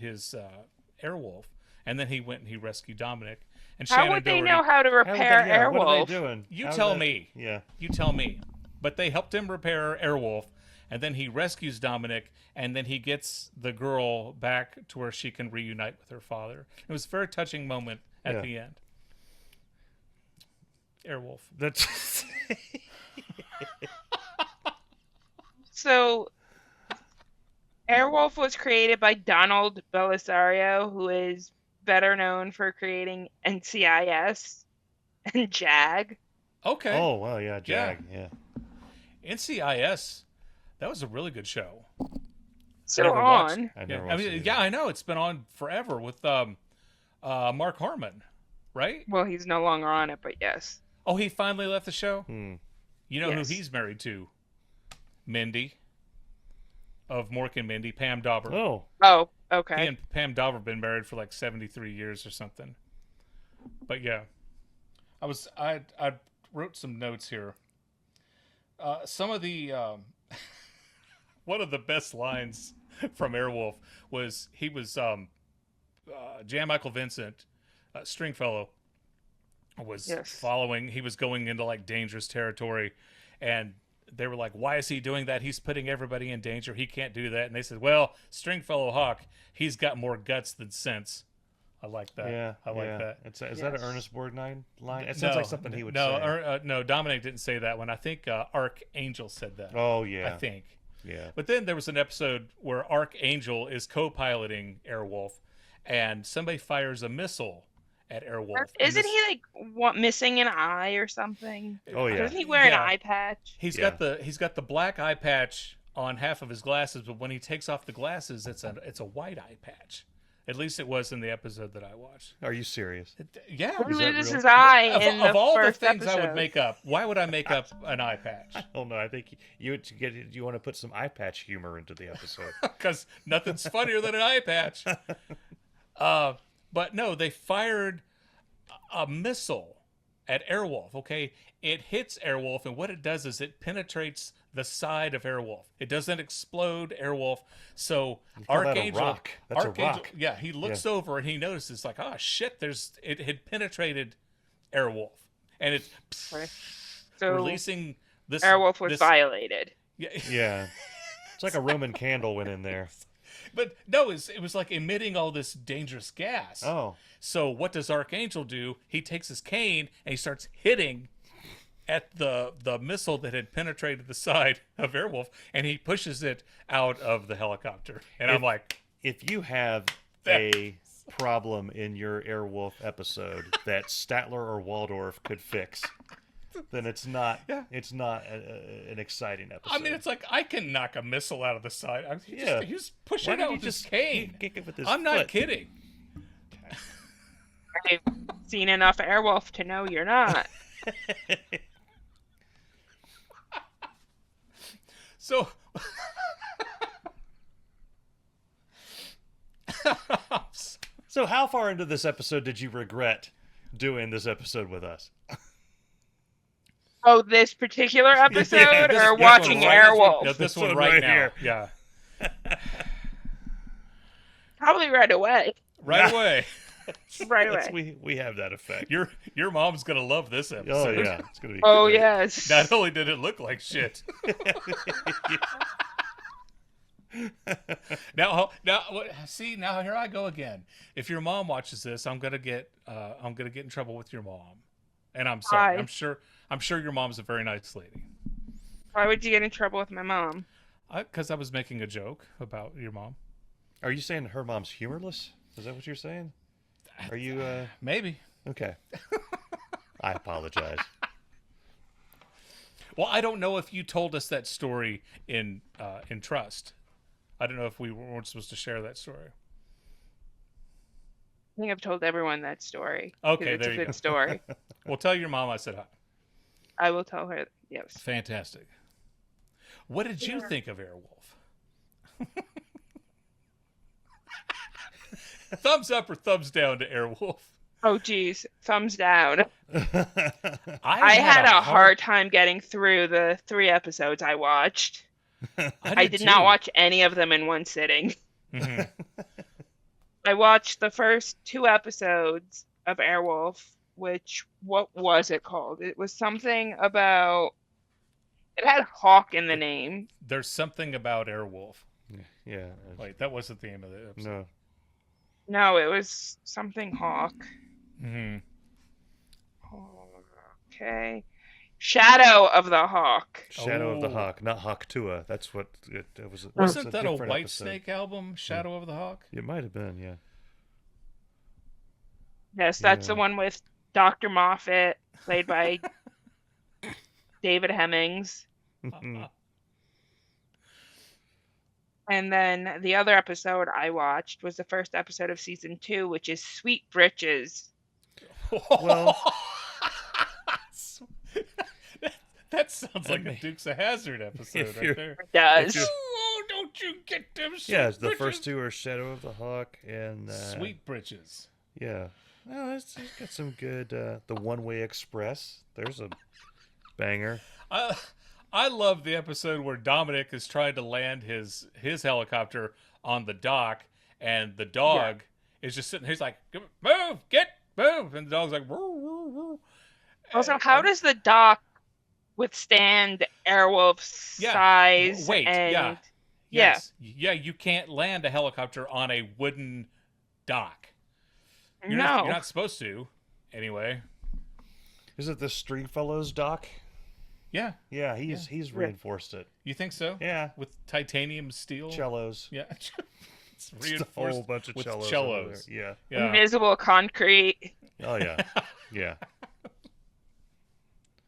Airwolf, and then he went and he rescued Dominic. And How Shannon would they Doherty, know how to How would repair they- yeah, Airwolf? What are they doing? You How tell they- me. Yeah. You tell me. But they helped him repair Airwolf, and then he rescues Dominic, and then he gets the girl back to where she can reunite with her father. It was a very touching moment at Yeah. the end. Airwolf. That's So, Airwolf was created by Donald Belisario, who is better known for creating NCIS and JAG. Okay. Oh, well, yeah, Jag. Yeah. NCIS. That was a really good show. Still never watched- on. I Yeah, never I watched mean, it yeah, either. I know it's been on forever with Mark Harmon, right? Well, he's no longer on it, but yes. Oh, he finally left the show. Hmm. You know who Yes. he's married to? Mindy of Mork and Mindy, Pam Dauber. Oh, Oh, He okay. and Pam Dauber have been married for like 73 years or something. But yeah, I wrote some notes here. Some of the one of the best lines from Airwolf was Jan Michael Vincent, Stringfellow, was Yes. following. He was going into like dangerous territory, and they were like, "Why is he doing that? He's putting everybody in danger. He can't do that." And they said, "Well, Stringfellow Hawk, he's got more guts than sense." I like that. yeah. I like yeah. that. Is that an Yes. Ernest Borgnine line? It sounds like something he would say. No, Dominic didn't say that one. I think Archangel said that. Oh, yeah. I think. Yeah. But then there was an episode where Archangel is co-piloting Airwolf, and somebody fires a missile at Airwolf. and Isn't this- he like missing an eye or something? Oh, yeah. Doesn't he wear Yeah. an eye patch? He's Yeah. got the black eye patch on half of his glasses, but when he takes off the glasses, it's a white eye patch. At least it was in the episode that I watched. Are you serious? Yeah. Who that loses real? his eye Of, in of the all the first things I would episode? make up, why would I make up an eye patch? Oh no, I think you want to put some eye patch humor into the episode. Because nothing's funnier than an eye patch. But no, they fired a missile at Airwolf. Okay, it hits Airwolf, and what it does is it penetrates the side of Airwolf. It doesn't explode Airwolf. So call that a Archangel, rock. That's a Archangel, rock. yeah, he looks over and he notices like, oh shit, it had penetrated Airwolf, and it's Okay. So releasing this. Airwolf was this, violated. Yeah. Yeah. It's like a Roman candle went in there. But no, it was like emitting all this dangerous gas. Oh. So what does Archangel do? He takes his cane and he starts hitting at the missile that had penetrated the side of Airwolf, and he pushes it out of the helicopter. And I'm like, If you have a problem in your Airwolf episode that Statler or Waldorf could fix, then it's not an exciting episode. I mean, it's like I can knock a missile out of the side. He's pushing Why it did out he with his just cane. kick it with his I'm not foot? kidding. I've seen enough Airwolf to know you're not. So So how far into this episode did you regret doing this episode with us? Oh, this particular episode, this or one watching right- Airwolf? No, this This one one right right now. here. Yeah. Probably right away. Right away. Right That's- away. we have that effect. Your mom's gonna love this Oh episode. yeah, it's gonna be. Oh great. yes. Not only did it look like shit. See, now here I go again. If your mom watches this, I'm gonna get in trouble with your mom, and I'm sorry. Why? I'm sure your mom's a very nice lady. Why would you get in trouble with my mom? Because I was making a joke about your mom. Are you saying her mom's humorless? Is that what you're saying? Are you Maybe. okay? I apologize. Well, I don't know if you told us that story in Trust. I don't know if we weren't supposed to share that story. I think I've told everyone that story. 'cause Okay, it's there a you good go. story. Well, tell your mom I said hi. I will tell her. Yes. Fantastic. What did you think of Airwolf? Thumbs up or thumbs down to Airwolf? Oh geez, thumbs down. I had a hard time getting through the 3 episodes I watched. I did not watch any of them in one sitting. Mhm. I watched the first 2 episodes of Airwolf, which, what was it called? It was something about, it had Hawk in the name. There's something about Airwolf. Yeah. Wait, that wasn't the name of the episode. No. No, it was something Hawk. Mm-hmm. Okay. Shadow of the Hawk. Shadow of the Oh. Hawk, not Hawk Tua. That's what it was. Wasn't that a different White episode. Snake album, Shadow of the Hawk? It might have been, yeah. Yes, that's the Yeah. one with Dr. Moffat, played by David Hemmings. And then the other episode I watched was the first episode of season 2, which is Sweet Britches. Well, that sounds like a Dukes of Hazzard episode right there. It does. Oh, don't you get them sweet yeah, the britches? first two are Shadow of the Hawk and Sweet Britches. Yeah. Well, it's got some good. The One Way Express. There's a banger. I love the episode where Dominic is trying to land his helicopter on the dock, and the dog is just sitting there. He's like, move, and the dog's like, woo, woo, woo. Also, how does the dock withstand Airwolf's size? Weight, and... Yes. Yeah, you can't land a helicopter on a wooden dock. You're not supposed to, anyway. Is it the Stringfellows dock? Yeah. Yeah, he's reinforced it. You think so? Yeah. With titanium steel? Cellos. Yeah. It's Just reinforced a whole bunch of with cellos. cellos. Yeah. Invisible concrete. Oh, yeah. Yeah.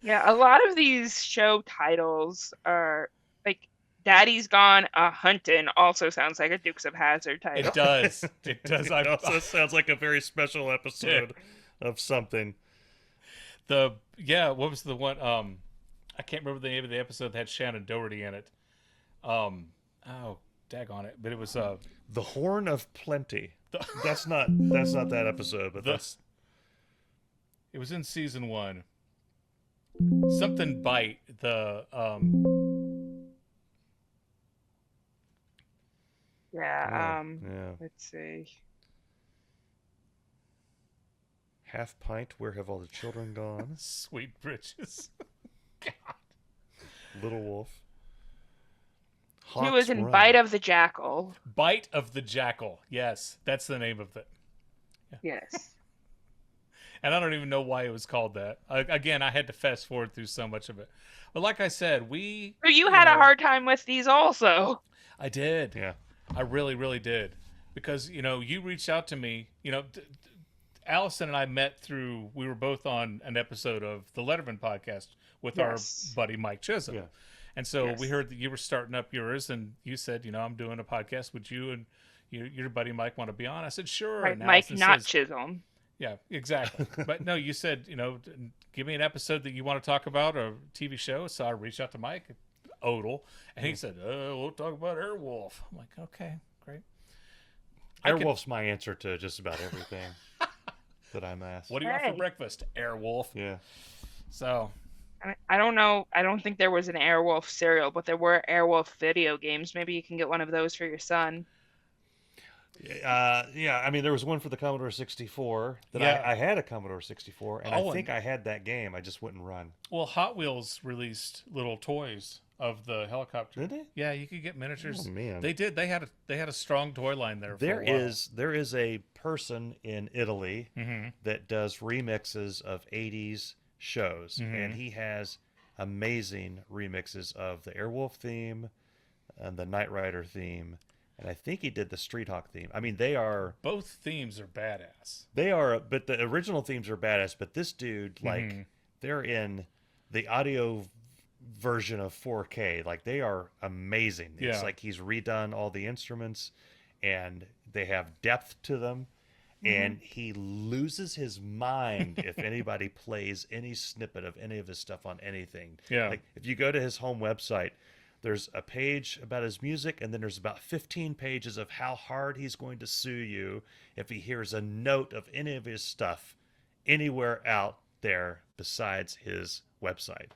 Yeah, a lot of these show titles are like Daddy's Gone A-Huntin' also sounds like a Dukes of Hazzard title. It does. It does. It also sounds like a very special episode of something. What was the one? I can't remember the name of the episode that had Shannon Doherty in it. Oh, daggone it! But it was The Horn of Plenty. That's not that episode, but it was in season 1. Something bite the Let's see. Half Pint, Where Have All the Children Gone? Sweet Britches. God. Little Wolf. He was in Run. Bite of the Jackal. Bite of the Jackal. Yes, that's the name of it. Yeah. Yes. And I don't even know why it was called that. Again, I had to fast forward through so much of it. But like I said, So you had a hard time with these also. I did. Yeah. I really, really did. Because, you reached out to me. Allison and I met we were both on an episode of the Letterman podcast with our buddy Mike Chisholm. Yeah. And so we heard that you were starting up yours, and you said, I'm doing a podcast. Would you and your buddy Mike want to be on? I said, sure. Right, And Mike, not Chisholm. Yeah, exactly. But no, you said, give me an episode that you want to talk about, a TV show. So I reached out to Mike Odell, and he said, we'll talk about Airwolf. I'm like, okay, great. Airwolf's my answer to just about everything that I'm asked. What do you want for breakfast? Airwolf. Yeah. So. I don't know. I don't think there was an Airwolf cereal, but there were Airwolf video games. Maybe you can get one of those for your son. I mean, there was one for the Commodore 64 that I had a Commodore 64, and I think I had that game. I just wouldn't run. Well, Hot Wheels released little toys of the helicopter. Did they? Yeah, you could get miniatures. Oh, man. They did. They had a strong toy line there. There is a person in Italy that does remixes of 80s shows, and he has amazing remixes of the Airwolf theme and the Knight Rider theme. And I think he did the Street Hawk theme. I mean, both themes are badass. They are, but the original themes are badass. But this dude, they're in the audio version of 4K. Like, they are amazing. It's like he's redone all the instruments, and they have depth to them. And he loses his mind if anybody plays any snippet of any of his stuff on anything. Yeah. Like, if you go to his home website, there's a page about his music, and then there's about 15 pages of how hard he's going to sue you if he hears a note of any of his stuff anywhere out there besides his website.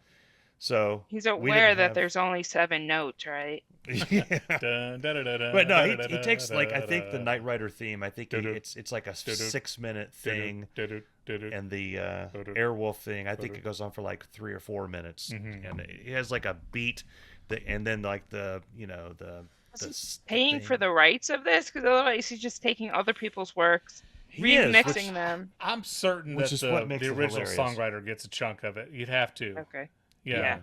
So he's aware that there's only 7 notes, right? Yeah. But no, he takes, like, I think the Knight Rider theme, I think it's like a 6-minute thing, and the Airwolf thing, I think it goes on for like 3 or 4 minutes, and he has like a beat, and then like He's paying for the rights of this, because otherwise he's just taking other people's works, remixing them. I'm certain that the original songwriter gets a chunk of it. You'd have to. Okay. Yeah.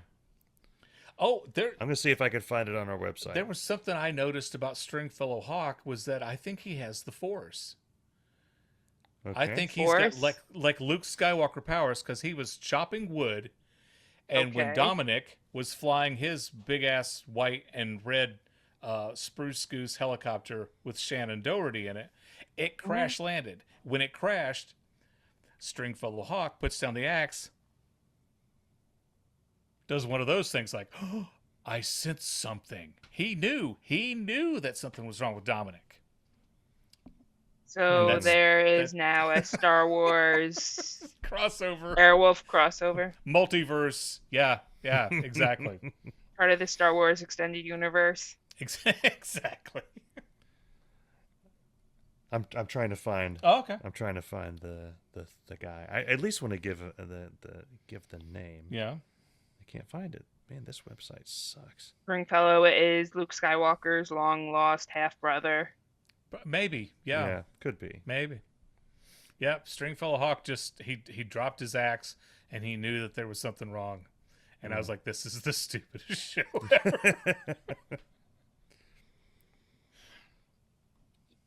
Oh, I'm gonna see if I can find it on our website. There was something I noticed about Stringfellow Hawk was that I think he has the Force. Okay. I think he's got like Luke Skywalker powers, because he was chopping wood, And when Okay. Dominic was flying his big ass white and red Spruce Goose helicopter with Shannon Doherty in it, it Mhm. crash landed. When it crashed, Stringfellow Hawk puts down the axe, does one of those things like, oh, I sensed something. He knew that something was wrong with Dominic. And So that's there that is now a Star Wars crossover, Airwolf crossover, multiverse. Yeah, exactly. part of the Star Wars extended universe. Exactly. I'm trying to find. Oh, okay. I'm trying to find the guy. I at least want to give give the name. Yeah. I can't find it. Man, this website sucks. Stringfellow is Luke Skywalker's long lost half brother. Maybe. Yeah. Could be. Maybe. Yep. Stringfellow Hawk he dropped his axe and he knew that there was something wrong. And I was like, this is the stupidest show ever.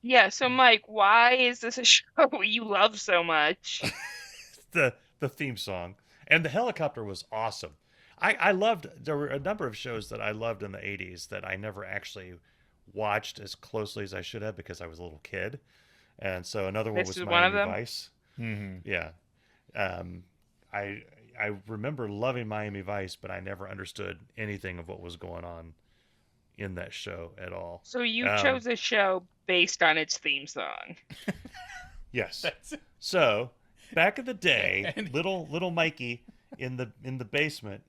Yeah, so Mike, why is this a show you love so much? the theme song and the helicopter was awesome. I loved. There were a number of shows that I loved in the '80s that I never actually watched as closely as I should have because I was a little kid. And so another one This was is one of Miami them? Vice. Mm-hmm. Yeah. I remember loving Miami Vice, but I never understood anything of what was going on in that show at all. So you chose a show based on its theme song. Yes. That's it. So back in the day, And- little Mikey in the basement,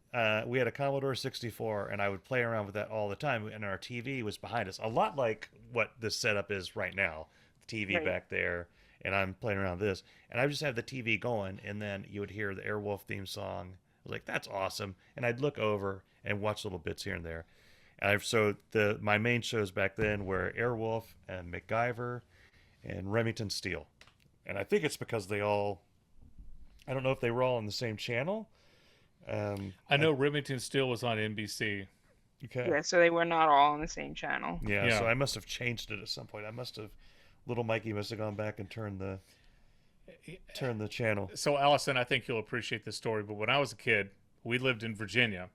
we had a Commodore 64, and I would play around with that all the time. And our TV was behind us, a lot like what this setup is right now. The TV Right. back there, and I'm playing around with this, and I would just have the TV going, and then you would hear the Airwolf theme song. I was like, "That's awesome!" And I'd look over and watch little bits here and there. And my main shows back then were Airwolf and MacGyver and Remington Steele. And I think it's because I don't know if they were all on the same channel. I know Remington Steele was on NBC. Okay. Yeah, so they were not all on the same channel. Yeah, so I must have changed it at some point. Little Mikey must have gone back and turned the channel. So Allison, I think you'll appreciate this story, but when I was a kid, we lived in Virginia.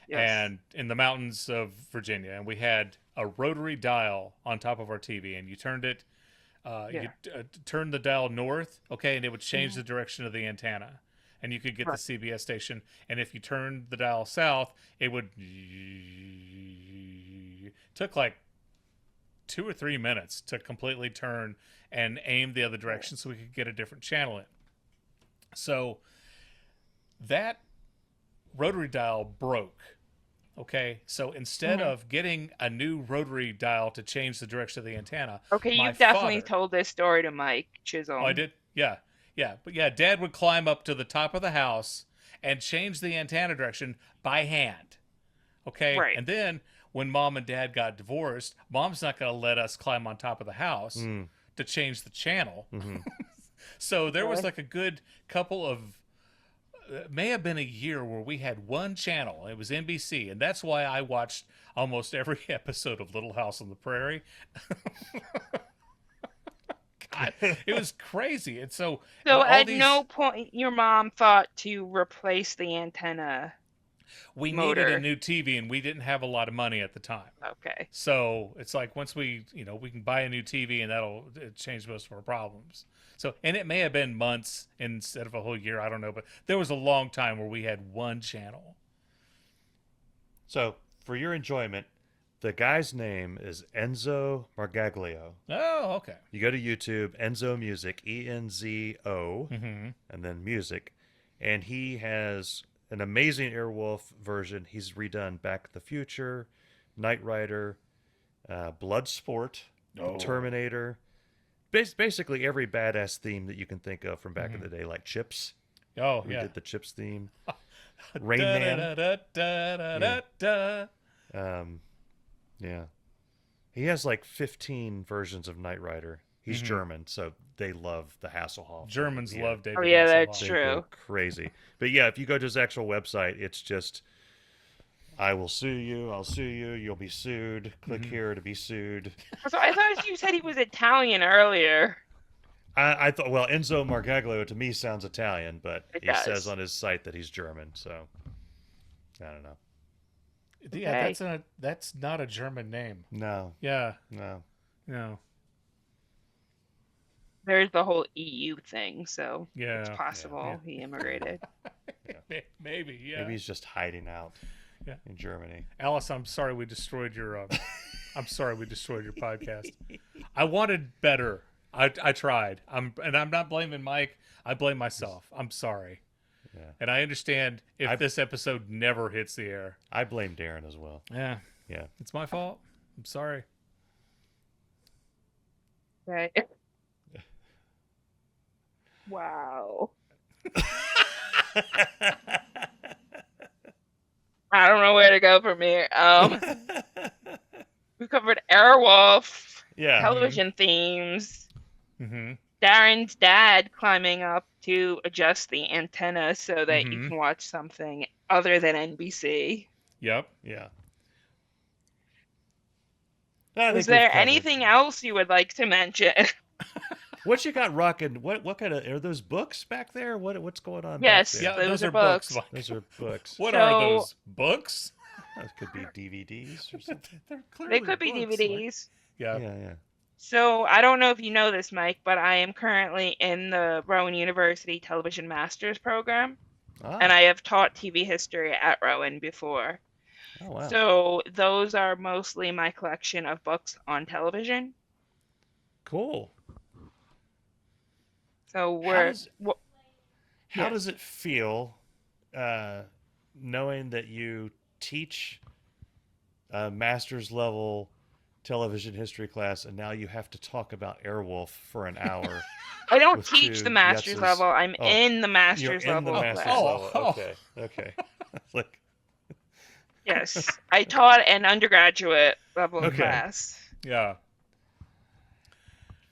Yes. And in the mountains of Virginia, and we had a rotary dial on top of our TV, and you turned it, turned the dial north, okay, and it would change the direction of the antenna, and you could get the CBS station. And if you turned the dial south, it would took like 2 or 3 minutes to completely turn and aim the other direction, so we could get a different channel in. So that rotary dial broke. Okay, so instead of getting a new rotary dial to change the direction of the antenna, Okay, my you've definitely father- told this story to Mike Chisholm. Oh, I did? Yeah. But yeah, Dad would climb up to the top of the house and change the antenna direction by hand. Okay? Right. And then when Mom and Dad got divorced, Mom's not going to let us climb on top of the house to change the channel. So there was like a good couple of it may have been a year where we had one channel. It was NBC, and that's why I watched almost every episode of Little House on the Prairie. God, it was crazy. And so at no point your mom thought to replace the antenna. we motor. needed a new TV, and we didn't have a lot of money at the time. Okay. So it's like once we can buy a new TV, and that'll change most of our problems. So, and it may have been months instead of a whole year. I don't know, but there was a long time where we had one channel. So, for your enjoyment, the guy's name is Enzo Margaglio. Oh, okay. You go to YouTube, Enzo Music, ENZO, and then music, and he has an amazing Airwolf version. He's redone Back to the Future, Knight Rider, Bloodsport, Terminator. Basically every badass theme that you can think of from back in the day, like Chips. Oh, He yeah. did the Chips theme. Rain Man. Yeah. He has like 15 versions of Knight Rider. He's German, so they love the Hasselhoff. Germans love David. Oh, yeah, Hasselhoff. that's They true. go crazy. But yeah, if you go to his actual website, it's just, I will sue you, I'll sue you, you'll be sued, click here to be sued. So I thought you said he was Italian earlier. I thought, well, Enzo Margaglio to me sounds Italian, but It he does. says on his site that he's German, so. I don't know. Yeah, Okay. that's not a German name. No, Yeah, no. no, There's the whole EU thing, so it's yeah, Yeah, yeah. possible he immigrated. yeah. Maybe, Maybe yeah, he's just hiding out yeah. in Germany. Alice, I'm sorry we destroyed your. I'm sorry we destroyed your podcast. I wanted better. I tried. I'm not blaming Mike. I blame myself. I'm sorry, Yeah. and I understand if I this episode never hits the air. I blame Darin as well. Yeah, Yeah. it's my fault. I'm sorry. Right. Wow. I don't know where to go from here. We covered Airwolf, Yeah. Mhm. television themes, Mhm. Darin's dad climbing up to adjust the antenna so that you Mhm. can watch something other than NBC. Yep. Yeah. I Was think we've there covered. anything else you would like to mention? What you got rocking? What kind of are those books back there? What's going on back Yes, there? Yeah, those those are are books, books. Mike. Those are books. What are So those books? Those could be DVDs or something. They're they clearly could be books. Like, DVDs. yeah. Yeah, yeah. So I don't know if you know this, Mike, but I am currently in the Rowan University Television Masters program, and Ah. I have taught TV history at Rowan before. Oh wow. So those are mostly my collection of books on television. Cool. So How we're, does how does yes. it feel uh, knowing that you teach a master's level television history class and now you have to talk about Airwolf for an hour I don't with teach the two master's Yetzes? level. I'm Oh, in the you're master's in the level master's class. level. Oh. Okay, okay. Like, Yes, I taught an undergraduate level okay. class. Yeah.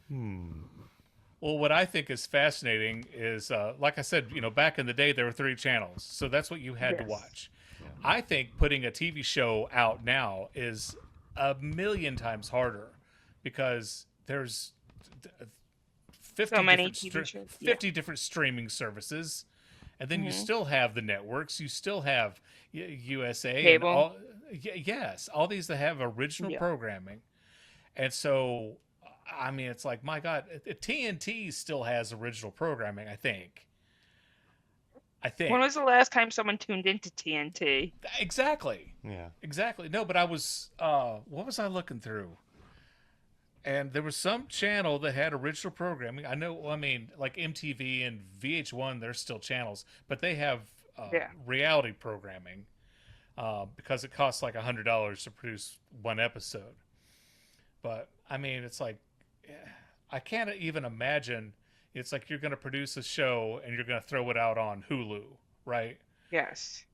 Hmm. Well, what I think is fascinating is, like I said, back in the day there were 3 channels, so that's what you had to Yes. watch. I think putting a TV show out now is a million times harder because there's So many TV shows. Yeah. 50 different streaming services, and then you Hmm. still have the networks. You still have USA and Cable. all. Yes, all these that have original Yeah. programming, and so I mean, it's like my God, TNT still has original programming. I think. I When think was the last time someone tuned into TNT? exactly. Yeah. Exactly. No, but I was what was I looking through? And there was some channel that had original programming. I know, I mean, like MTV and VH1, they're still channels, but they have Yeah. reality programming because it costs like $100 to produce one episode. But I mean, it's like I can't even imagine. It's like you're going to produce a show and you're going to throw it out on Hulu, right? Yes.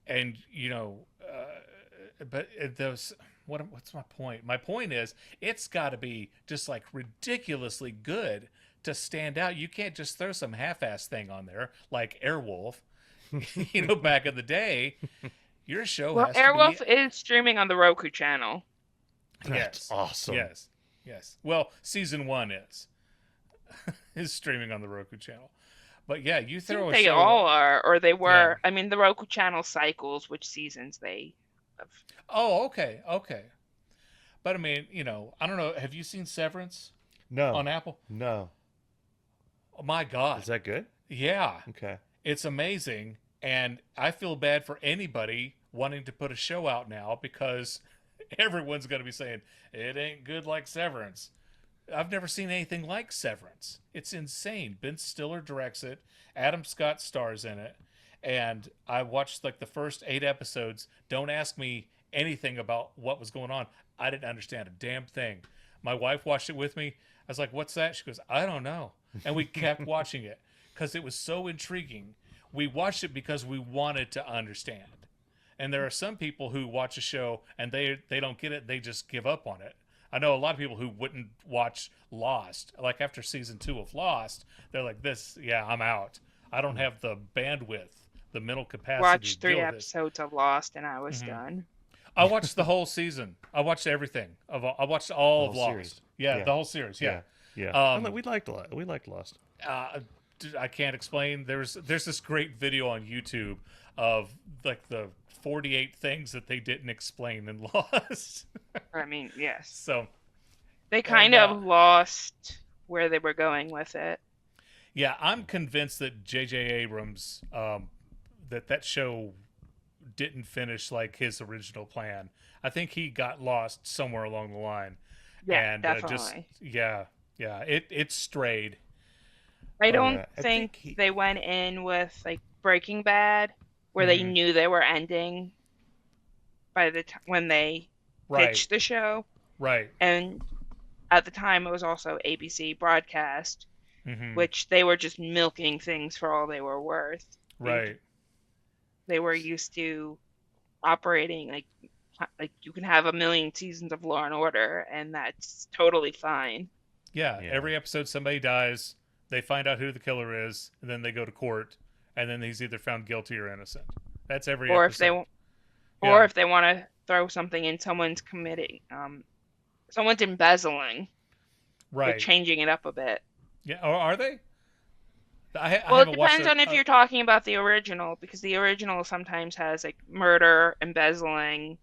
And but those what's my point? My point is it's got to be just like ridiculously good to stand out. You can't just throw some half-ass thing on there like Airwolf. Back in the day, your show Well, has to be Airwolf is streaming on the Roku channel. That's yes, awesome. yes. Well, season 1 is streaming on the Roku channel. But yeah, you I think throw a they show. all are, or they Yeah. were. I mean, the Roku channel cycles which seasons they have. Oh, okay, okay. But I mean, I don't know. Have you seen Severance No. on Apple? No. Oh my God. Is that good? Yeah, Okay. it's amazing. And I feel bad for anybody wanting to put a show out now because everyone's going to be saying, it ain't good like Severance. I've never seen anything like Severance. It's insane. Ben Stiller directs it. Adam Scott stars in it. And I watched like the first 8 episodes. Don't ask me anything about what was going on. I didn't understand a damn thing. My wife watched it with me. I was like, what's that? She goes, I don't know. And we kept watching it because it was so intriguing. We watched it because we wanted to understand. And there are some people who watch a show and they don't get it. They just give up on it. I know a lot of people who wouldn't watch Lost. Like after season 2 of Lost, they're like, I'm out. I don't have the bandwidth, the mental capacity Watched to deal 3 with it. episodes of Lost and I was Mhm. done. I watched the whole season. I watched everything. I watched The all whole of Lost. series. Yeah, Yeah. the whole series. Yeah. Yeah. Um, We liked Lost. I can't explain. There's this great video on YouTube of like the 48 things that they didn't explain in Lost. I mean, yes. So They kind of lost where they were going with it. yeah, I'm convinced that J.J. Abrams, that show didn't finish like his original plan. I think he got lost somewhere along the line. Yeah, And definitely. It strayed. I don't yeah. I think think they went in with like Breaking Bad, where they Mhm. knew they were ending by the time when they Right, pitched the show. right. And at the time, it was also ABC broadcast, Hmm. which they were just milking things for all they were worth. Right. They were used to operating like you can have a million seasons of Law and Order, and that's totally fine. Yeah, Yeah. every episode somebody dies, they find out who the killer is, and then they go to court, and then he's either found guilty or innocent. That's every Or if they episode. or Yeah, if they want to throw something in, someone's embezzling. They're right. changing it up a bit. Yeah, or are they? I Well, it haven't watched depends it. on if you're talking about the original, because the original sometimes has like murder, embezzling,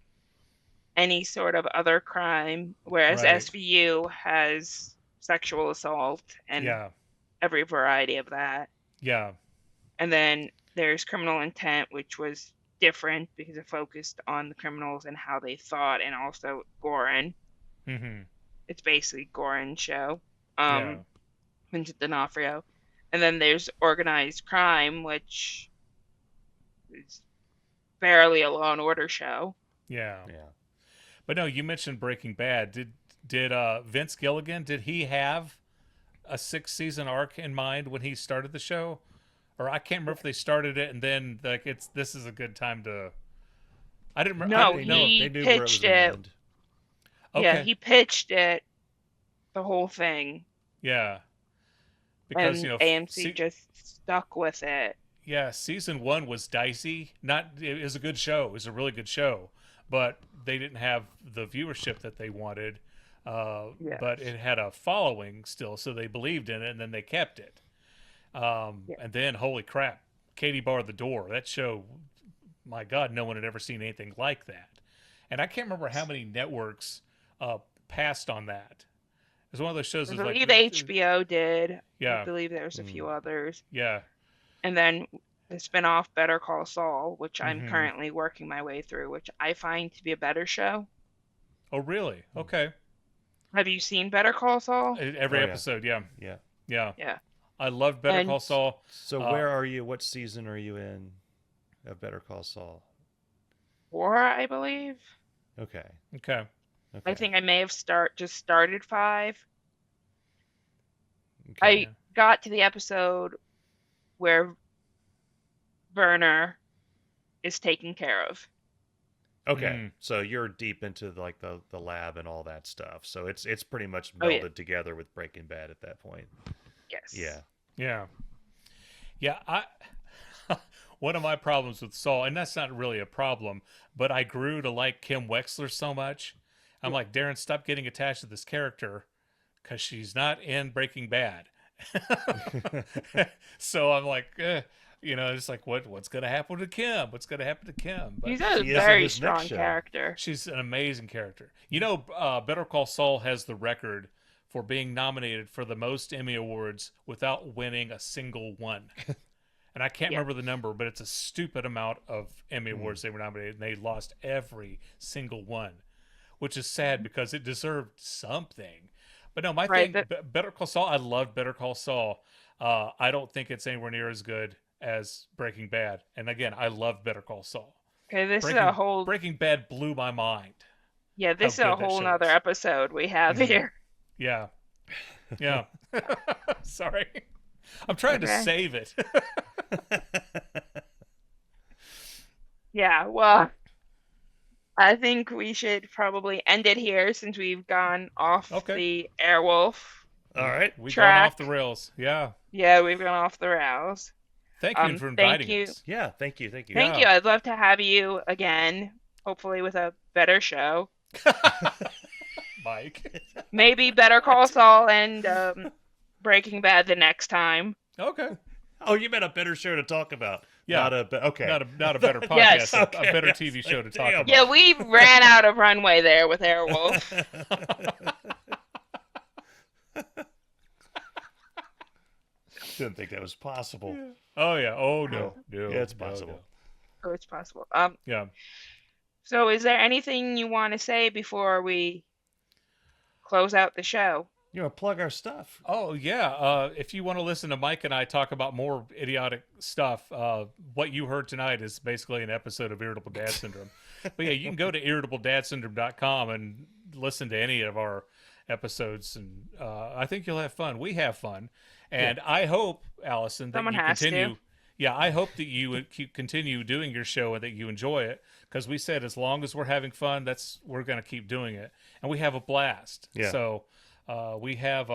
any sort of other crime, whereas Right. SVU has sexual assault and Yeah, every variety of that. yeah. And then there's criminal intent, which was different because it focused on the criminals and how they thought, and also Goran. Hmm. It's basically Goran's show. Yeah, Vincent D'Onofrio. And then there's organized crime, which is barely a Law and Order show. yeah. Yeah. But no, you mentioned Breaking Bad. Did Vince Gilligan, did he have a 6-season arc in mind when he started the show? Or I can't remember if they started it and then like this is a good time to. I didn't remember. No, I didn't know. he They knew where it was pitched going to it. end. Yeah, Okay. he pitched it, the whole thing, Yeah. Because and AMC just stuck with it. yeah, season 1 was dicey. Not it was a good show. It was a really good show, but they didn't have the viewership that they wanted. Yeah. But it had a following still, so they believed in it, and then they kept it. Yeah. And then, holy crap, Katie barred the door. That show, my God, no one had ever seen anything like that. And I can't remember how many networks passed on that. It was one of those shows. I That was believe like, HBO did. I yeah, believe there's a few others. yeah. And then the spinoff Better Call Saul, which I'm Hmm. currently working my way through, which I find to be a better show. Oh, really? Okay. Have you seen Better Call Saul? Every Oh, yeah. episode, yeah, Yeah. yeah. Yeah. I loved Better And Call Saul. So where are you? What season are you in of Better Call Saul? 4, I believe. Okay. Okay. Okay. I think I may have just started 5. Okay. I got to the episode where Werner is taken care of. Okay. Mm. So you're deep into like the lab and all that stuff. So it's pretty much Oh, yeah. melded together with Breaking Bad at that point. Yes. Yeah. Yeah. Yeah, one of my problems with Saul, and that's not really a problem, but I grew to like Kim Wexler so much. I'm like, Darin, stop getting attached to this character because she's not in Breaking Bad. So I'm like, it's like what's gonna happen to Kim? What's gonna happen to Kim? But He's a She is in very his strong next show. character. she's an amazing character. Better Call Saul has the record for being nominated for the most Emmy Awards without winning a single one. And I can't Yeah. remember the number, but it's a stupid amount of Emmy Awards they were nominated, and they lost every single one, which is sad because it deserved something. But no, my Right, thing, Better Call Saul, I loved Better Call Saul. I don't think it's anywhere near as good as Breaking Bad. And again, I love Better Call Saul. Okay, this is a whole Breaking Bad blew my mind. this is how a good that whole show nother is. episode we have Mhm. here. Yeah. Yeah. Sorry. I'm trying to Okay. save it. Yeah, well, I think we should probably end it here since we've gone off Okay. the Airwolf. All right. We've gone off Track. the rails. Yeah. Yeah, we've gone off the rails. Thank you for Thank inviting you. us. Yeah. Thank you. Thank you. Thank you. I'd love to have you again, hopefully with a better show. Mike. Maybe Better Call Saul and Breaking Bad the next time. Okay. Oh, you meant a better show to talk about. Yeah. Okay. Not a better podcast, Yes. a Okay, better yes, TV show to talk damn. about. Yeah, we ran out of runway there with Airwolf. Didn't think that was possible. Oh yeah. Oh no. No. Yeah, it's no, possible. Oh, it's possible. no. Yeah. So is there anything you want to say before we close out the show? Plug our stuff. Oh yeah. If you want to listen to Mike and I talk about more idiotic stuff, what you heard tonight is basically an episode of Irritable Dad Syndrome. But yeah, you can go to irritabledadsyndrome.com and listen to any of our episodes, and I think you'll have fun. We have fun, and I hope, Allison, that Someone you has to. continue. Yeah, I hope that you continue doing your show and that you enjoy it, because we said as long as we're having fun, we're going to keep doing it, and we have a blast. Yeah. So we have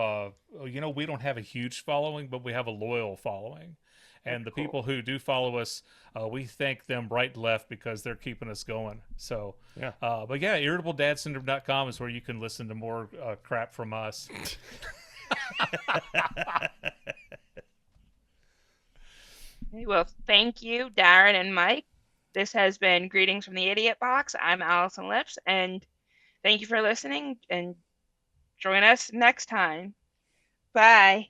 we don't have a huge following, but we have a loyal following. And the people who do follow us, we thank them right and left because they're keeping us going. So, Yeah. But yeah, irritabledadsyndrome.com is where you can listen to more crap from us. Well, thank you, Darin and Mike. This has been Greetings from the Idiot Box. I'm Allison Lips, and thank you for listening, and join us next time. Bye.